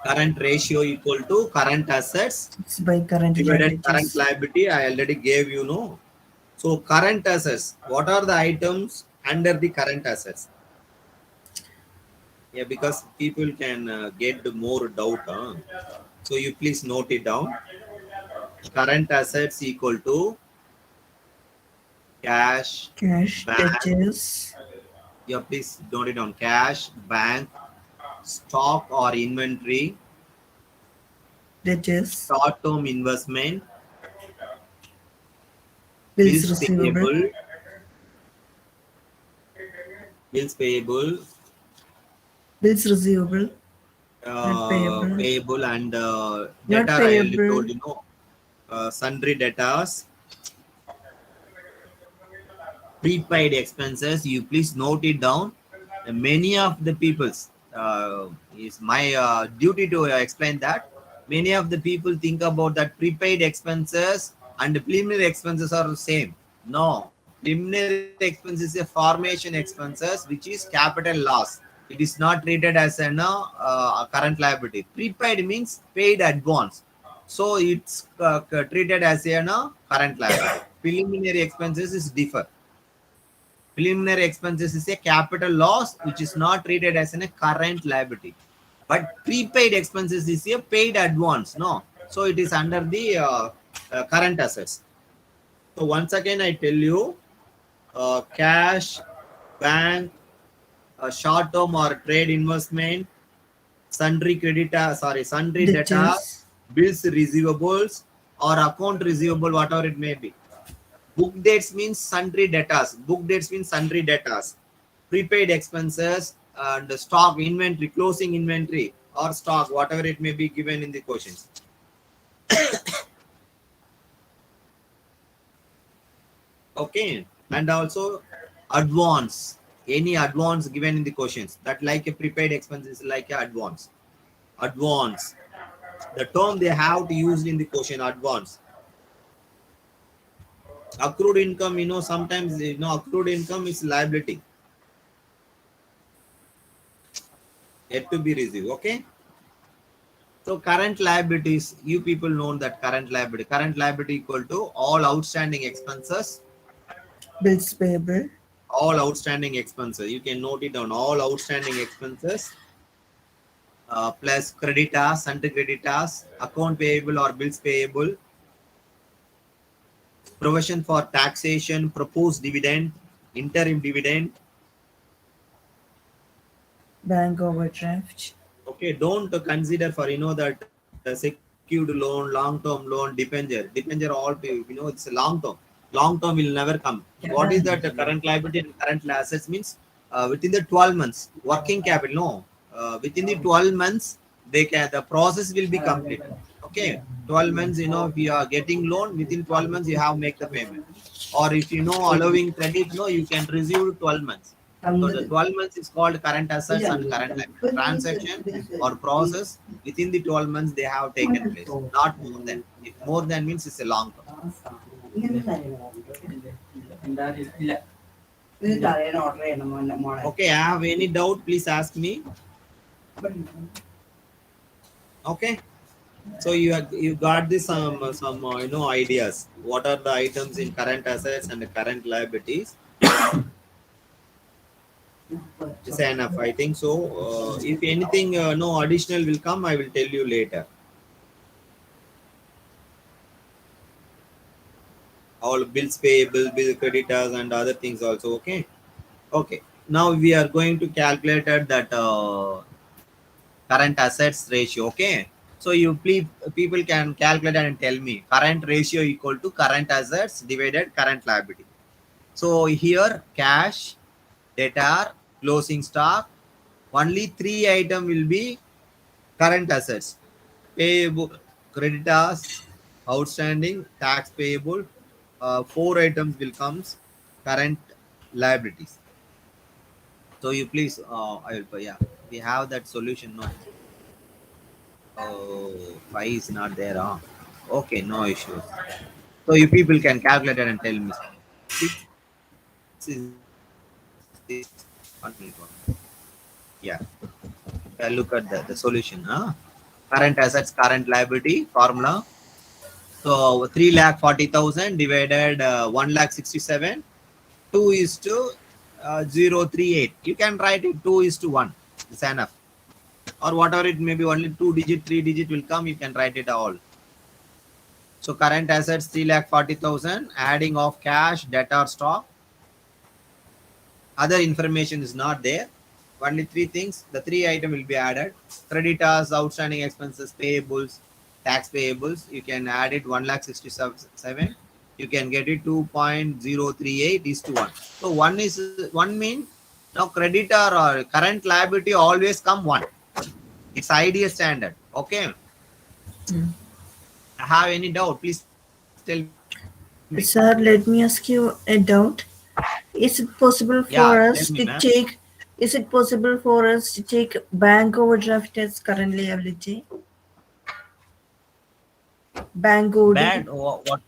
B: Current ratio equal to current assets
I: It's by current
B: divided current
I: liabilities.
B: liability. I already gave you know. So current assets. What are the items under the current assets? Yeah, because people can get more doubt. So you please note it down. Current assets equal to cash,
I: Cash,
B: bank.
I: debtors,
B: Yeah, please note it down. Cash, bank, stock or inventory,
I: debtors,
B: short-term investment,
I: bills
B: bills
I: receivable,
B: payable, bills payable,
I: bills receivable, not payable,
B: payable and
I: not
B: debtor. I already
I: payable,
B: told sundry debtors, prepaid expenses. You please note it down. Many of the people's is my duty to explain that. Many of the people think about that prepaid expenses and preliminary expenses are the same. No, preliminary expenses is a formation expenses, which is capital loss. It is not treated as an current liability. Prepaid means paid advance, so it's treated as a current liability. Preliminary expenses is differ. Preliminary expenses is a capital loss which is not treated as a current liability. But prepaid expenses is a paid advance, no? So it is under the current assets. So once again, I tell you, cash, bank, short-term or trade investment, sundry debtor,
I: Debtors.
B: bills receivables, or account receivable, whatever it may be. Book dates means sundry debtors. Book dates means sundry debtors. Prepaid expenses and stock inventory, closing inventory or stock, whatever it may be given in the questions. Okay, and also advance. Any advance given in the questions, that like a prepaid expense is like a advance. Advance. The term they have to use in the question, advance. Accrued income, sometimes accrued income is liability yet to be received. Okay. So current liabilities, you people know that current liability equal to all outstanding expenses.
I: Bills payable.
B: All outstanding expenses. You can note it down. All outstanding expenses plus creditors, sundry creditors, account payable or bills payable, provision for taxation, proposed dividend, interim dividend.
I: Bank overdraft.
B: Okay, don't consider for that secured loan, long-term loan, debenture all it's a long term will never come. What is that? Current liability and current assets means within the 12 months working capital. No, within the 12 months the process will be complete. Okay, 12 months, if you are getting loan, within 12 months you have make the payment, or if allowing credit, you can receive 12 months. So the 12 months is called current assets and current liability. Transaction or process within the 12 months they have taken place, not more than. If more than means it's a long term. Okay, I have any doubt, please ask me. Okay, so you got this some ideas. What are the items in current assets and the current liabilities? Is enough, I think so. If anything, no additional will come, I will tell you later. All bills payable, bill creditors, and other things also. Okay. Now we are going to calculate that current assets ratio. Okay. So you people can calculate and tell me current ratio equal to current assets divided current liability. So here cash, debtor, closing stock, only 3 items will be current assets: payable, creditors, outstanding, tax payable. 4 items will comes current liabilities. So you please, we have that solution. No, 5 is not there. Okay, no issues. So you people can calculate it and tell me. This yeah. Look at the solution. Current assets, current liability formula. So 3,40,000 divided 1,67,000. 2 is to 038. You can write it 2 is to 1. It's enough. Or whatever it may be, only 2 digit, 3 digit will come. You can write it all. So current assets 3,40,000. Adding of cash, debtor, stock. Other information is not there. Only 3 things. The 3 item will be added. Creditors, outstanding expenses, payables, tax payables. You can add it 1,67,000. You can get it 2.038 is to 1. So 1 mean now creditor or current liability always come 1. It's ideal standard. Okay. Have any doubt? Please tell me.
I: Sir, let me ask you a doubt. Is it possible for us to take? Is it possible for us to take bank overdraft as current liability? Bank OD.
B: What?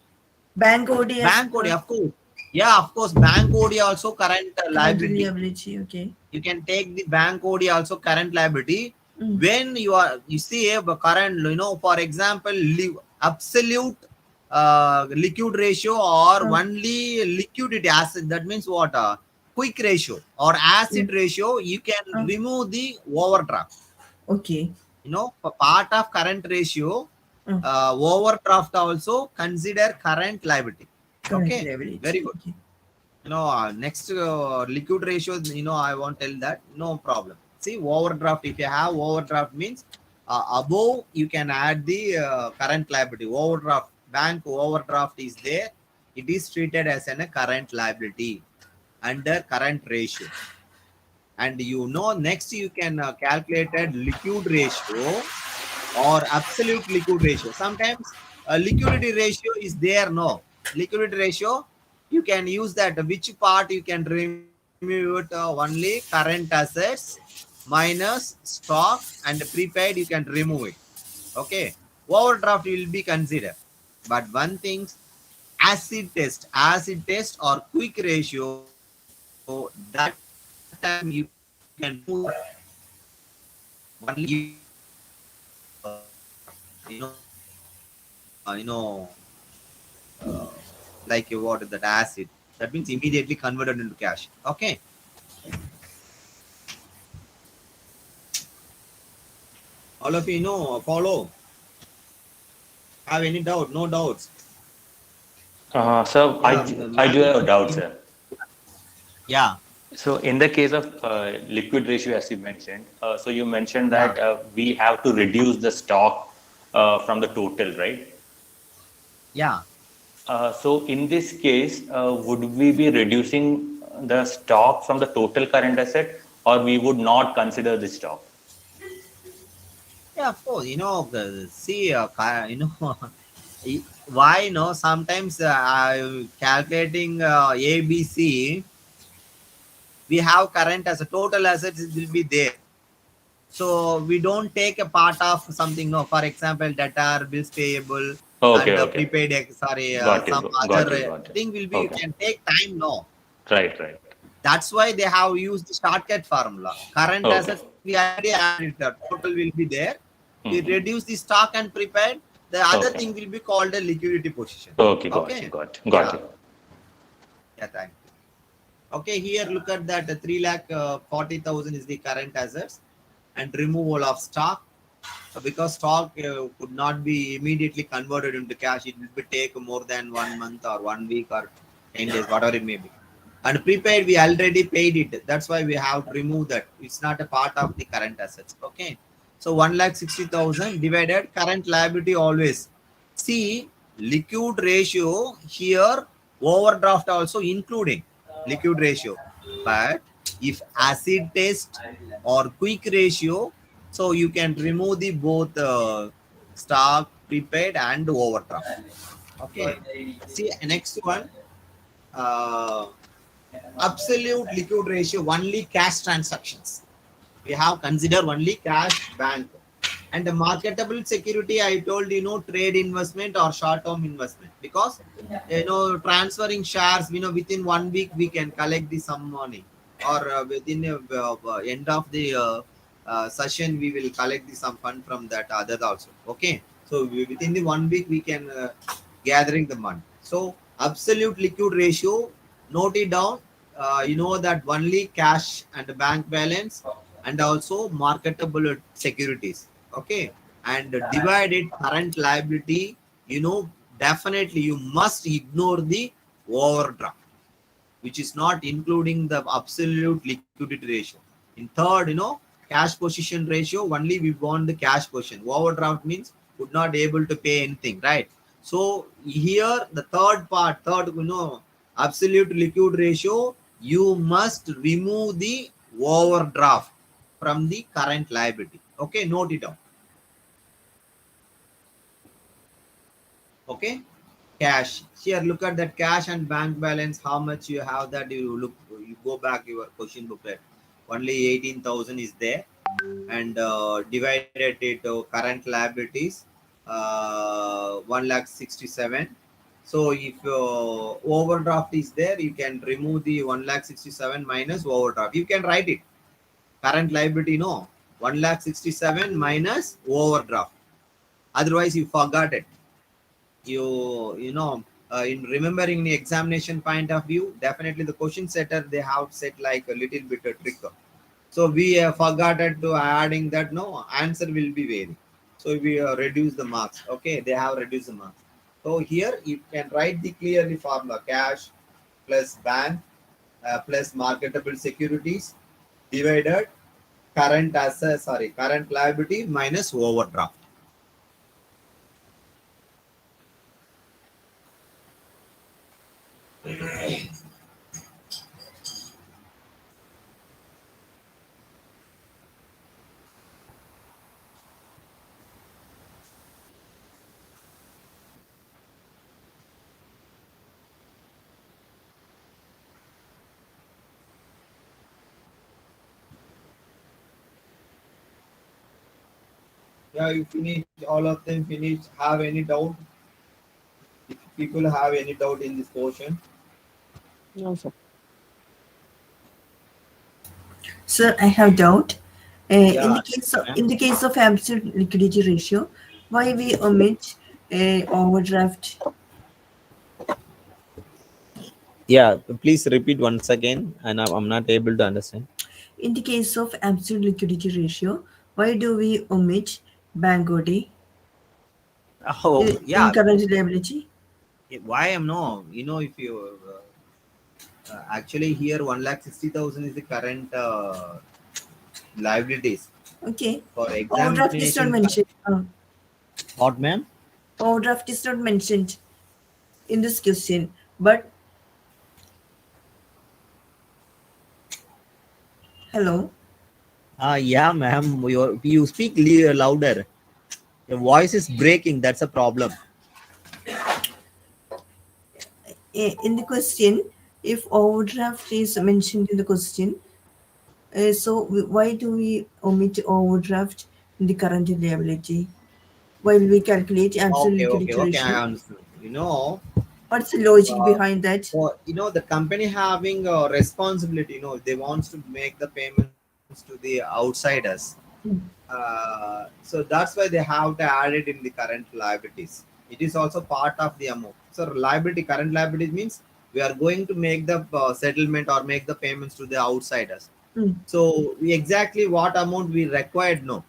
I: Bank OD.
B: Bank OD, of course. Yeah, of course. Bank OD also current liability.
I: Okay.
B: You can take the bank OD also current liability. When you see a current, for example, absolute liquid ratio or only liquidity asset. That means what? Quick ratio or acid ratio. You can remove the overdraft.
I: Okay.
B: For part of current ratio,
I: Mm.
B: overdraft also consider current liability.
I: Current
B: Okay,
I: liability.
B: very good.
I: Okay.
B: Next liquid ratio, I won't tell that, no problem. See, overdraft, if you have overdraft means above you can add the current liability. Overdraft, bank overdraft is there, it is treated as a current liability under current ratio. And next you can calculate liquid ratio or absolute liquid ratio. Sometimes liquidity ratio is there, no. Liquidity ratio, you can use that. Which part you can remove it? Only current assets minus stock and prepaid, you can remove it. Okay. Overdraft will be considered. But one thing, acid test or quick ratio, that time you can remove that. Only like what is that acid, that means immediately converted into cash. Okay, all of you follow, have any doubt? No doubts?
G: So
B: Yeah,
G: I do
B: ma'am.
G: have a doubt, sir.
B: Yeah,
G: So in the case of liquid ratio, as you mentioned, so you mentioned
B: yeah,
G: that we have to reduce the stock from the total, right?
B: yeah.
G: So in this case, would we be reducing the stock from the total current asset, or we would not consider the stock?
B: Yeah, of course. See, why sometimes calculating ABC, we have current as a total assets, it will be there. So we don't take a part of something. No, for example, debtor, bills payable,
G: Okay,
B: and
G: okay.
B: prepaid.
G: Got you,
B: Some
G: got
B: other
G: you, got you.
B: thing will be. You
G: Okay.
B: can take time. No,
G: Right, right.
B: that's why they have used the shortcut formula. Current
G: Okay.
B: assets we already added. The total will be there. We
G: Hmm.
B: reduce the stock and prepaid. The other
G: Okay.
B: thing will be called a liquidity position.
G: Okay, got you,
B: Okay.
G: got you, got
B: Yeah.
G: you.
B: Yeah. Thank you. Okay. Here, look at that. 3,40,000 is the current assets and removal of stock. Because stock could not be immediately converted into cash, it will take more than 1 month or 1 week or 10 days, whatever it may be. And prepaid, we already paid it. That's why we have to remove that. It's not a part of the current assets. Okay. So 1,60,000 divided current liability always. See, liquid ratio here, overdraft also including liquid ratio. But if acid test or quick ratio, so you can remove the both stock, prepaid and overdraft. Okay. See, next one, uh, absolute liquid ratio, only cash transactions. We have considered only cash, bank. And the marketable security, I told trade investment or short-term investment, because transferring shares, within 1 week we can collect the some money, or within end of the session we will collect the some fund from that other also. Okay, so within the 1 week we can gathering the money. So absolute liquid ratio, note it down. That only cash and bank balance and also marketable securities. Okay, and divided current liability, definitely you must ignore the overdraft, which is not including the absolute liquidity ratio. In third, cash position ratio, only we want the cash position. Overdraft means would not able to pay anything, right? So here the third, absolute liquid ratio, you must remove the overdraft from the current liability. Okay, note it down. Okay, cash. Here, look at that cash and bank balance. How much you have that? You go back your question booklet. Only 18,000 is there, and divided it current liabilities, 1,67,000. So if overdraft is there, you can remove the 1,67,000 minus overdraft. You can write it. Current liability, no, 1,67,000 minus overdraft. Otherwise, you forgot it. In remembering the examination point of view, definitely the question setter, they have set like a little bit of trick. So we forgotten to adding that. No, answer will be vary. So we reduce the marks. Okay, they have reduced the marks. So here you can write the clearly formula: cash plus bank plus marketable securities divided current asset, sorry, current liability minus overdraft. Yeah, you finish all of them. Finish. Have any doubt? If people have any doubt in this portion,
C: No, sir.
I: Sir, I have doubt.
B: yeah.
I: In the case of absolute liquidity ratio, why we omit overdraft?
B: Yeah, please repeat once again, and I'm not able to understand.
I: In the case of absolute liquidity ratio, why do we omit bank OD
B: Oh,
I: in
B: yeah.
I: current liability?
B: Why am no? You know, if you actually here 1,60,000 is the current liabilities
I: Okay.
B: for
I: Overdraft is not
B: examination.
I: mentioned.
B: What, ma'am?
I: Overdraft is not mentioned in this question, but hello.
B: Yeah, ma'am. You speak louder. Your voice is breaking. That's a problem.
I: In the question, if overdraft is mentioned in the question, so why do we omit overdraft in the current liability while we calculate absolute liquidity
B: Okay.
I: ratio?
B: I understand. You know,
I: What's the logic
B: uh,
I: behind that?
B: the company having a responsibility. You know, they wants to make the payments to the outsiders. So that's why they have to add it in the current liabilities. It is also part of the amount. So liability, current liabilities means we are going to make the settlement or make the payments to the outsiders.
I: Mm.
B: So exactly what amount we required, no.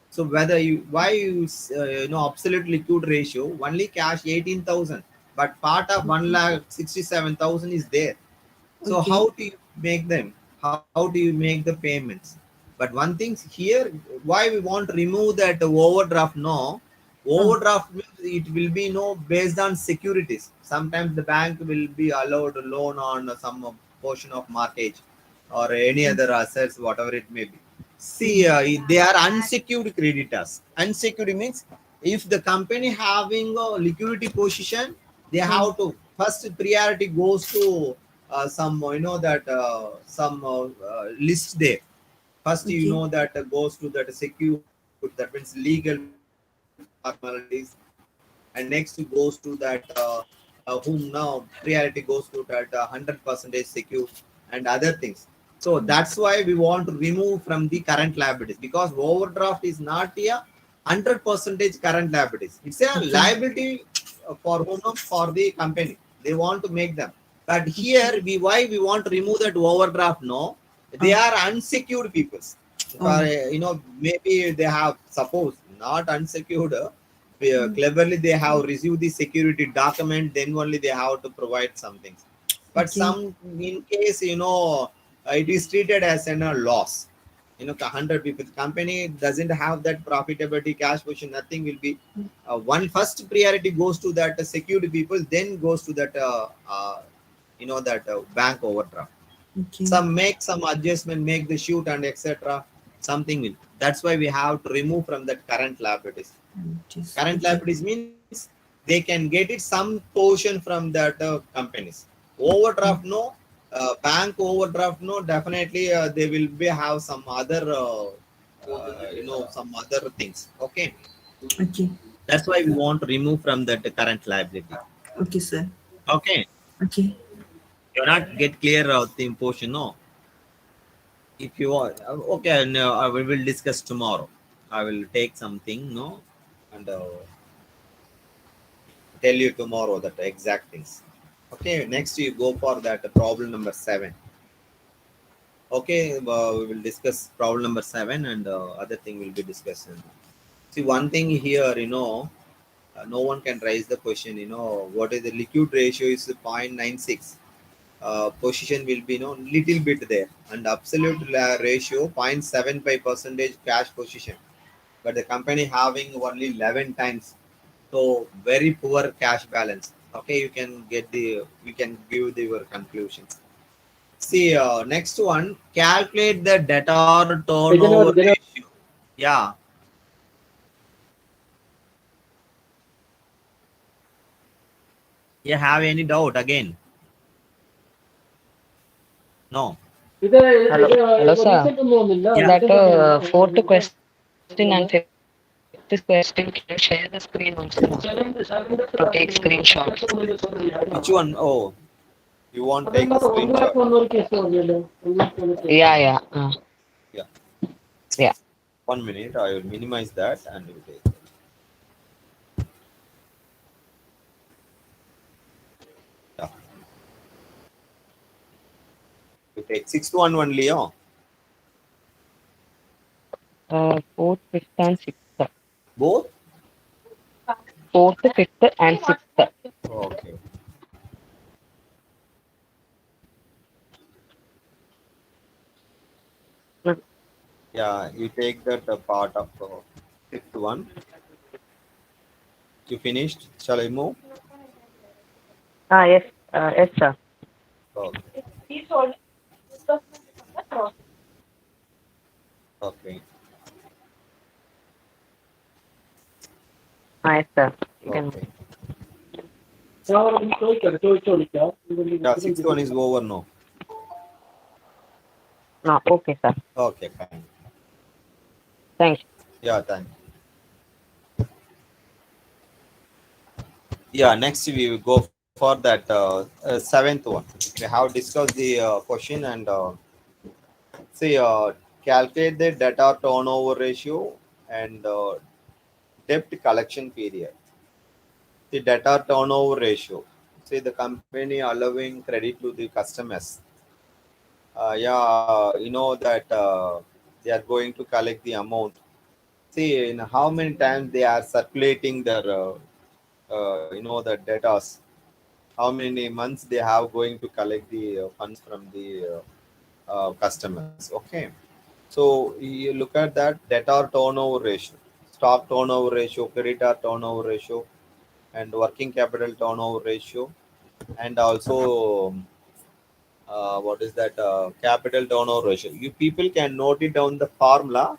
B: So whether you why you absolute liquid ratio only cash 18,000, but part of 1,67,000 is there. So
I: Okay.
B: how do you make them? How do you make the payments? But one thing here, why we want to remove that overdraft? No, overdraft means it will be no based on securities. Sometimes the bank will be allowed a loan on some portion of mortgage or any other assets, whatever it may be. See, they are unsecured creditors. Unsecured means if the company having a liquidity position, they have to first priority goes to some that some list there. First,
I: Okay.
B: that goes to that secure, that means legal formalities, and next goes to that whom now priority goes to that 100% secure and other things. So that's why we want to remove from the current liabilities, because overdraft is not a 100% current liabilities. It's a
I: Okay.
B: liability for whom, for the company. They want to make them. But here why we want to remove that overdraft? No, they are unsecured peoples.
I: Oh.
B: Maybe they have, suppose not unsecured. Cleverly they have received the security document, then only they have to provide some things. But
I: Okay.
B: some in case it is treated as a loss. 100 people company doesn't have that profitability, cash position, nothing will be. One first priority goes to that security people, then goes to that bank overdraft.
I: Okay.
B: Some make some adjustment, make the shoot and etc. Something will. That's why we have to remove from that current liabilities. Current
I: Okay.
B: liabilities means they can get it some portion from that companies. Overdraft, no. Bank overdraft, no. Definitely they will be have some other some other things. Okay,
I: Okay.
B: that's why we want to remove from that current liability.
I: Okay, sir.
B: Okay,
I: Okay.
B: you're not get clear of the portion, no. If you are okay, no, we will discuss tomorrow. I will take something, no, and tell you tomorrow that exact things. Okay, next you go for that problem number 7. Okay, we will discuss problem number 7 and other thing will be discussed. See, one thing here, no one can raise the question, what is the liquid ratio is 0.96. Position will be, little bit there, and absolute ratio 0.75 percentage cash position. But the company having only 11 times, so very poor cash balance. Okay, we can give your conclusions. See, next one, calculate the debtor turnover ratio. Yeah. You have any doubt again? No.
H: Hello, hello, sir.
B: Yeah.
H: That fourth question and fifth question, can you share the screen also to take screenshots?
B: Which one? Oh, you want take the screenshot?
H: Yeah, yeah,
B: Yeah.
H: yeah.
B: 1 minute. I will minimize that and we will take it. Yeah. We take sixth one only. Oh.
H: Fourth, fifth, and sixth.
B: Both?
H: Fourth, fifth, and sixth.
B: Okay. Yeah, you take that part of fifth one. You finished? Shall I move?
H: Yes, yes, sir.
B: Okay. Okay.
H: Yes, sir. You can.
B: Okay. Yeah, sixth one is over now.
H: No, okay, sir.
B: Okay, fine.
H: Thanks.
B: Yeah, thank you. Yeah, next we will go for that seventh one. We have discussed the question and see, calculate the data turnover ratio and debt collection period. The data turnover ratio. See, the company allowing credit to the customers. Yeah, you know that they are going to collect the amount. See, in how many times they are circulating their, the data. How many months they have going to collect the funds from the customers. Okay, so you look at that debtor turnover ratio, stock turnover ratio, creditor turnover ratio, and working capital turnover ratio, and also what is that capital turnover ratio. You people can note it down the formula.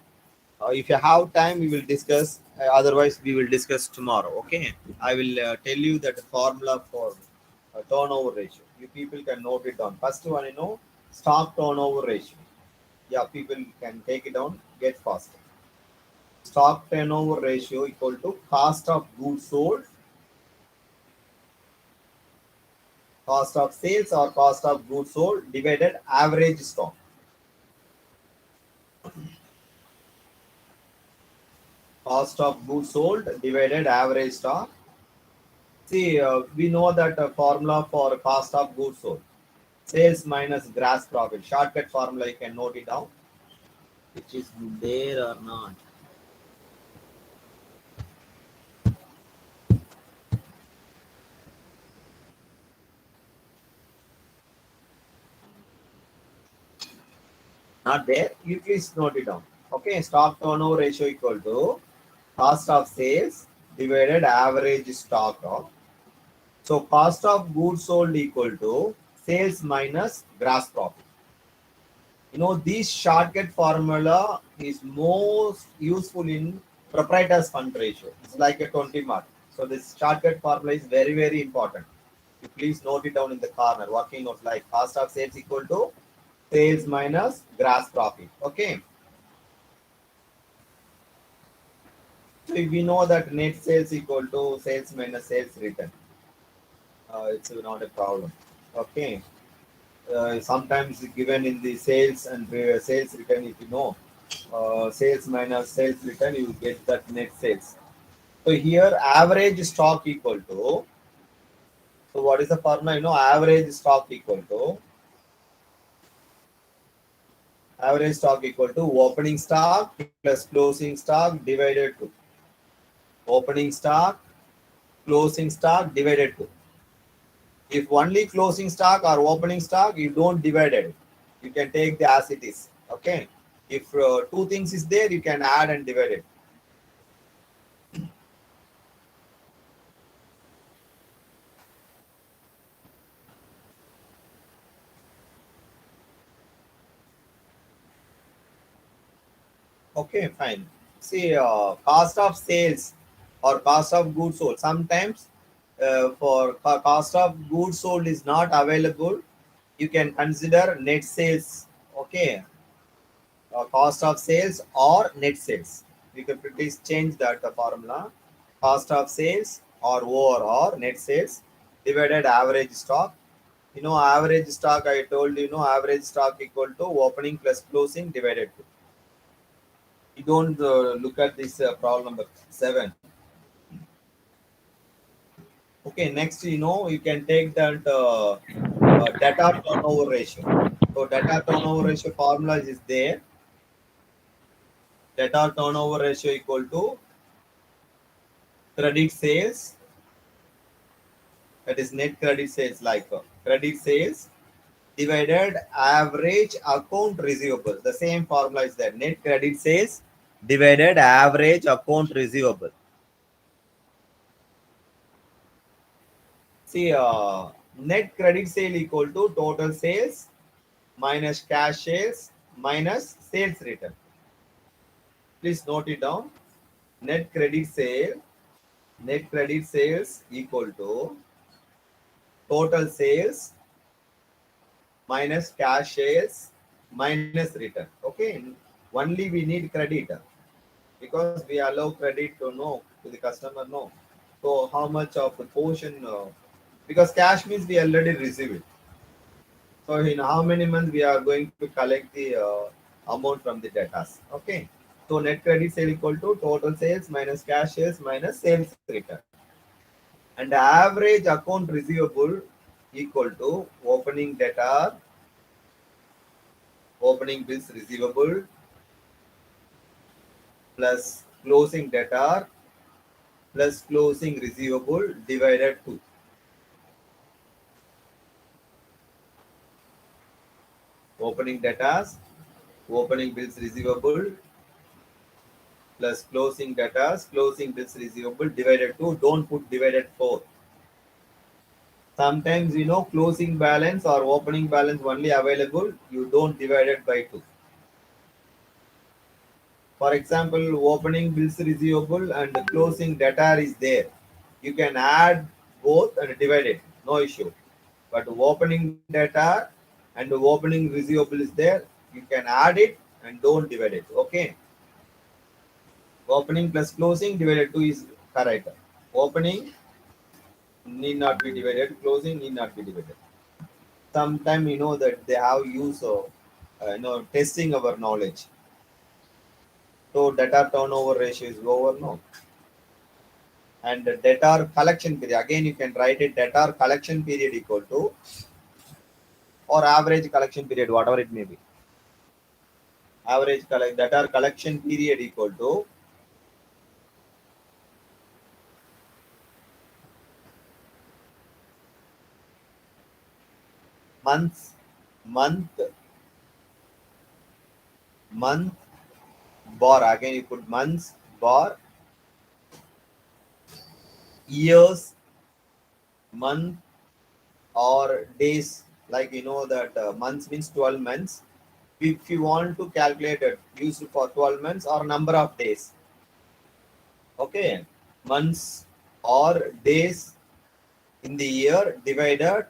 B: If you have time, we will discuss. Otherwise, we will discuss tomorrow. Okay, I will tell you that formula for turnover ratio. You people can note it down. First one, stock turnover ratio. Yeah, people can take it down. Get faster. Stock turnover ratio equal to cost of goods sold, cost of sales, or cost of goods sold divided average stock. Cost of goods sold divided average stock. See, we know that formula for cost of goods sold. Sales minus gross profit. Shortcut formula, you can note it down. Which is there or not? Not there. You please note it down. Okay, stock turnover ratio equal to cost of sales divided average stock of. So cost of goods sold equal to sales minus gross profit. This shortcut formula is most useful in proprietor's fund ratio. It's like a 20 mark. So this shortcut formula is very, very important. You please note it down in the corner. Working out like cost of sales equal to sales minus gross profit. Okay. So we know that net sales equal to sales minus sales return. It's not a problem. Okay. Sometimes given in the sales and sales return, if you know sales minus sales return, you get that net sales. So here average stock equal to, so what is the formula? Average stock equal to Average stock equal to opening stock plus closing stock divided to opening stock, closing stock divided to. If only closing stock or opening stock, you don't divide it. You can take the as it is. Okay. If two things is there, you can add and divide it. Okay, fine. See, cost of sales or cost of goods sold. Sometimes for cost of goods sold is not available, you can consider net sales. Okay, cost of sales or net sales. You can please change that formula. Cost of sales or or net sales divided average stock. You know, average stock, I told you, average stock equal to opening plus closing divided to. You don't look at this problem number 7. Okay, next, you can take that data turnover ratio. So data turnover ratio formula is there. Data turnover ratio equal to credit sales, that is net credit sales, like credit sales divided average account receivable. The same formula is there. Net credit sales divided average account receivable. See, net credit sale equal to total sales minus cash sales minus sales return. Please note it down. Net credit sales equal to total sales minus cash sales minus return. Okay, only we need credit because we allow credit to the customer. No, so how much of the portion? Because cash means we already receive it. So in how many months we are going to collect the amount from the debtors? Okay. So net credit sale equal to total sales minus cash sales minus sales return. And average account receivable equal to opening debtor, opening bills receivable plus closing debtor plus closing receivable divided 2. Opening debtors, opening bills receivable plus closing debtors, closing bills receivable divided 2. Don't put divided 4. Sometimes, closing balance or opening balance only available, you don't divide it by 2. For example, opening bills receivable and closing debtor is there. You can add both and divide it, no issue. But opening debtor and opening receivable is there, you can add it and don't divide it. Okay. Opening plus closing divided 2 is correct. Opening need not be divided, closing need not be divided. Sometimes that they have use of testing our knowledge. So debtor turnover ratio is lower, no. And the debtor collection period, again you can write it debtor collection period equal to or average collection period, whatever it may be. Average debtor collection period equal to month bar, again you put months bar years month or days, like that months means 12 months. If you want to calculate it, use it for 12 months or number of days. Okay, months or days in the year divided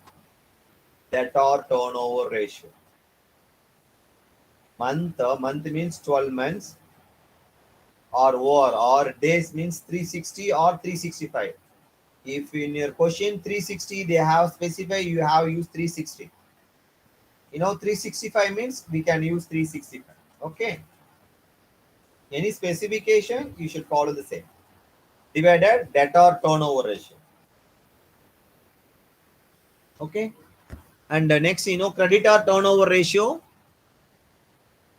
B: debtor turnover ratio. Month means 12 months or days means 360 or 365. If in your question 360 they have specified, you have used 360. 365 means we can use 365. Okay. Any specification you should follow the same. Divided debtor turnover ratio. Okay. And next, creditor turnover ratio.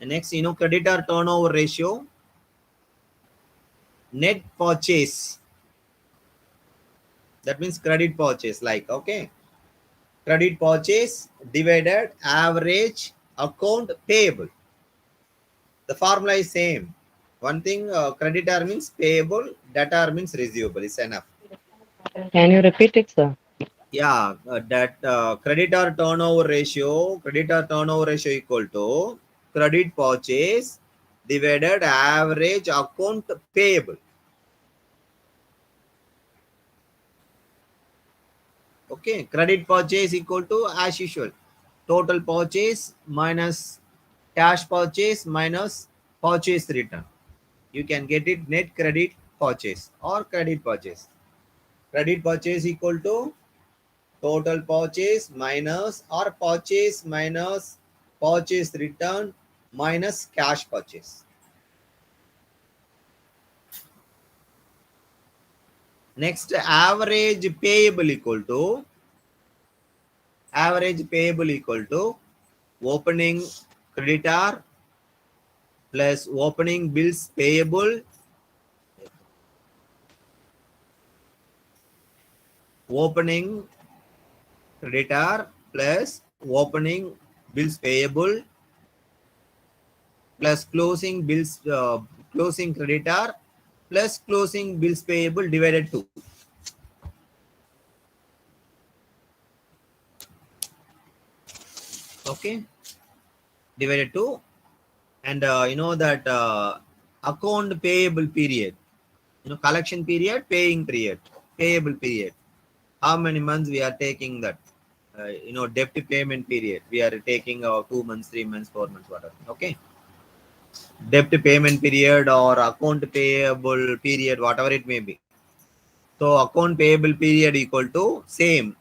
B: And next, creditor turnover ratio, net purchase. That means credit purchase, like, okay. Credit purchase divided average account payable. The formula is same. One thing, creditor means payable, debtor means receivable. It's enough.
H: Can you repeat it, sir?
B: Yeah, that creditor turnover ratio equal to credit purchase divided average account payable. Okay, credit purchase equal to, as usual, total purchase minus cash purchase minus purchase return. You can get it net credit purchase or credit purchase. Credit purchase equal to total purchase minus or purchase minus purchase return minus cash purchase. Next, average payable equal to opening creditor plus opening bills payable opening creditor plus opening bills payable plus closing creditor plus closing bills payable divided 2. Okay, divided 2. And that account payable period, collection period, paying period, payable period. How many months we are taking that? Debt payment period. We are taking 2 months, 3 months, 4 months, whatever. Okay. Debt payment period or account payable period, whatever it may be. So account payable period equal to same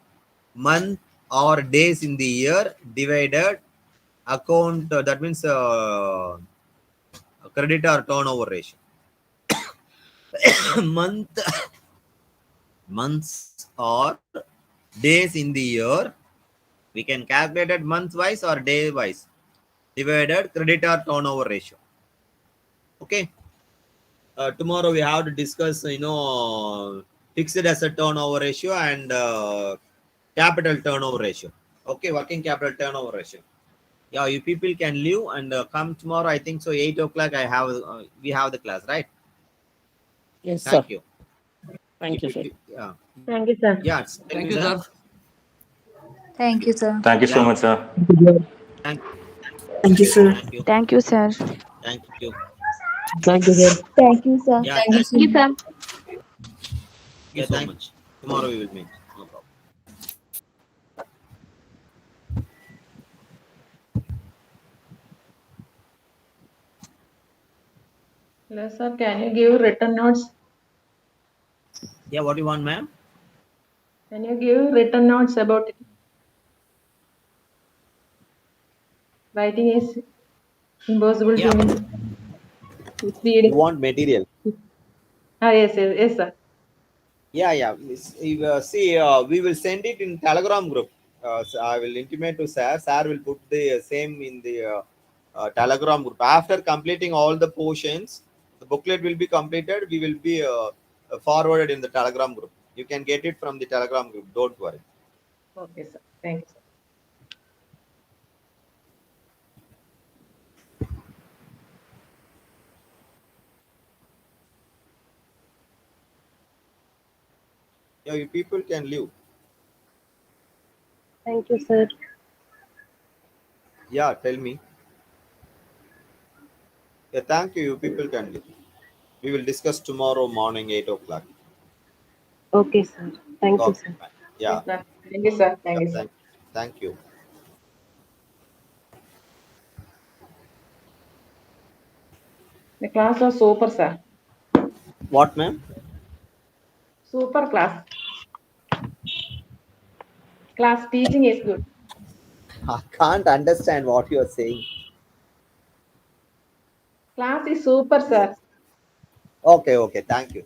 B: month or days in the year divided account, that means creditor turnover ratio. Months or days in the year, we can calculate it month wise or day wise divided creditor turnover ratio. Okay. Tomorrow we have to discuss fixed asset turnover ratio and capital turnover ratio. Okay, working capital turnover ratio. Yeah, you people can leave and come tomorrow. I think so. 8 o'clock. We have the class, right?
C: Yes,
B: Thank
C: sir.
B: you.
C: Thank you, sir.
B: Yeah.
E: Thank you, sir.
B: Yeah.
J: Thank you, sir.
K: Thank you, sir.
G: Thank you so much, sir.
B: Thank
I: Thank you, sir.
B: you.
E: Thank you, sir.
B: Thank you.
C: Thank you, sir.
K: Thank you, sir.
B: Yeah.
E: Thank you, sir.
B: Thank you so much. Tomorrow we will meet. No problem.
E: Hello, sir. Can you give written notes?
B: Yeah. What do you want, ma'am?
E: Can you give written notes about it? Writing is impossible
B: Yeah.
E: to me. It's reading.
B: You want material?
E: Yes, sir.
B: Yeah. See, we will send it in Telegram group. So I will intimate to Sir. Sir will put the same in the Telegram group. After completing all the portions, the booklet will be completed. We will be forwarded in the Telegram group. You can get it from the Telegram group. Don't worry.
E: Okay, sir. Thank you, sir.
B: Yeah, you people can leave.
K: Thank you, sir.
B: Yeah, tell me. Yeah, thank you. You people can leave. We will discuss tomorrow morning 8 o'clock.
K: Okay, sir. Thank you,
B: Okay,
K: sir.
B: fine.
E: Yes,
B: Yeah.
E: sir. Thank you, sir. Thank you, sir.
B: Thank you.
E: The class was super, sir.
B: What, ma'am?
E: Super class. Class teaching is good.
B: I can't understand what you are saying.
E: Class is super, sir.
B: Okay. Thank you.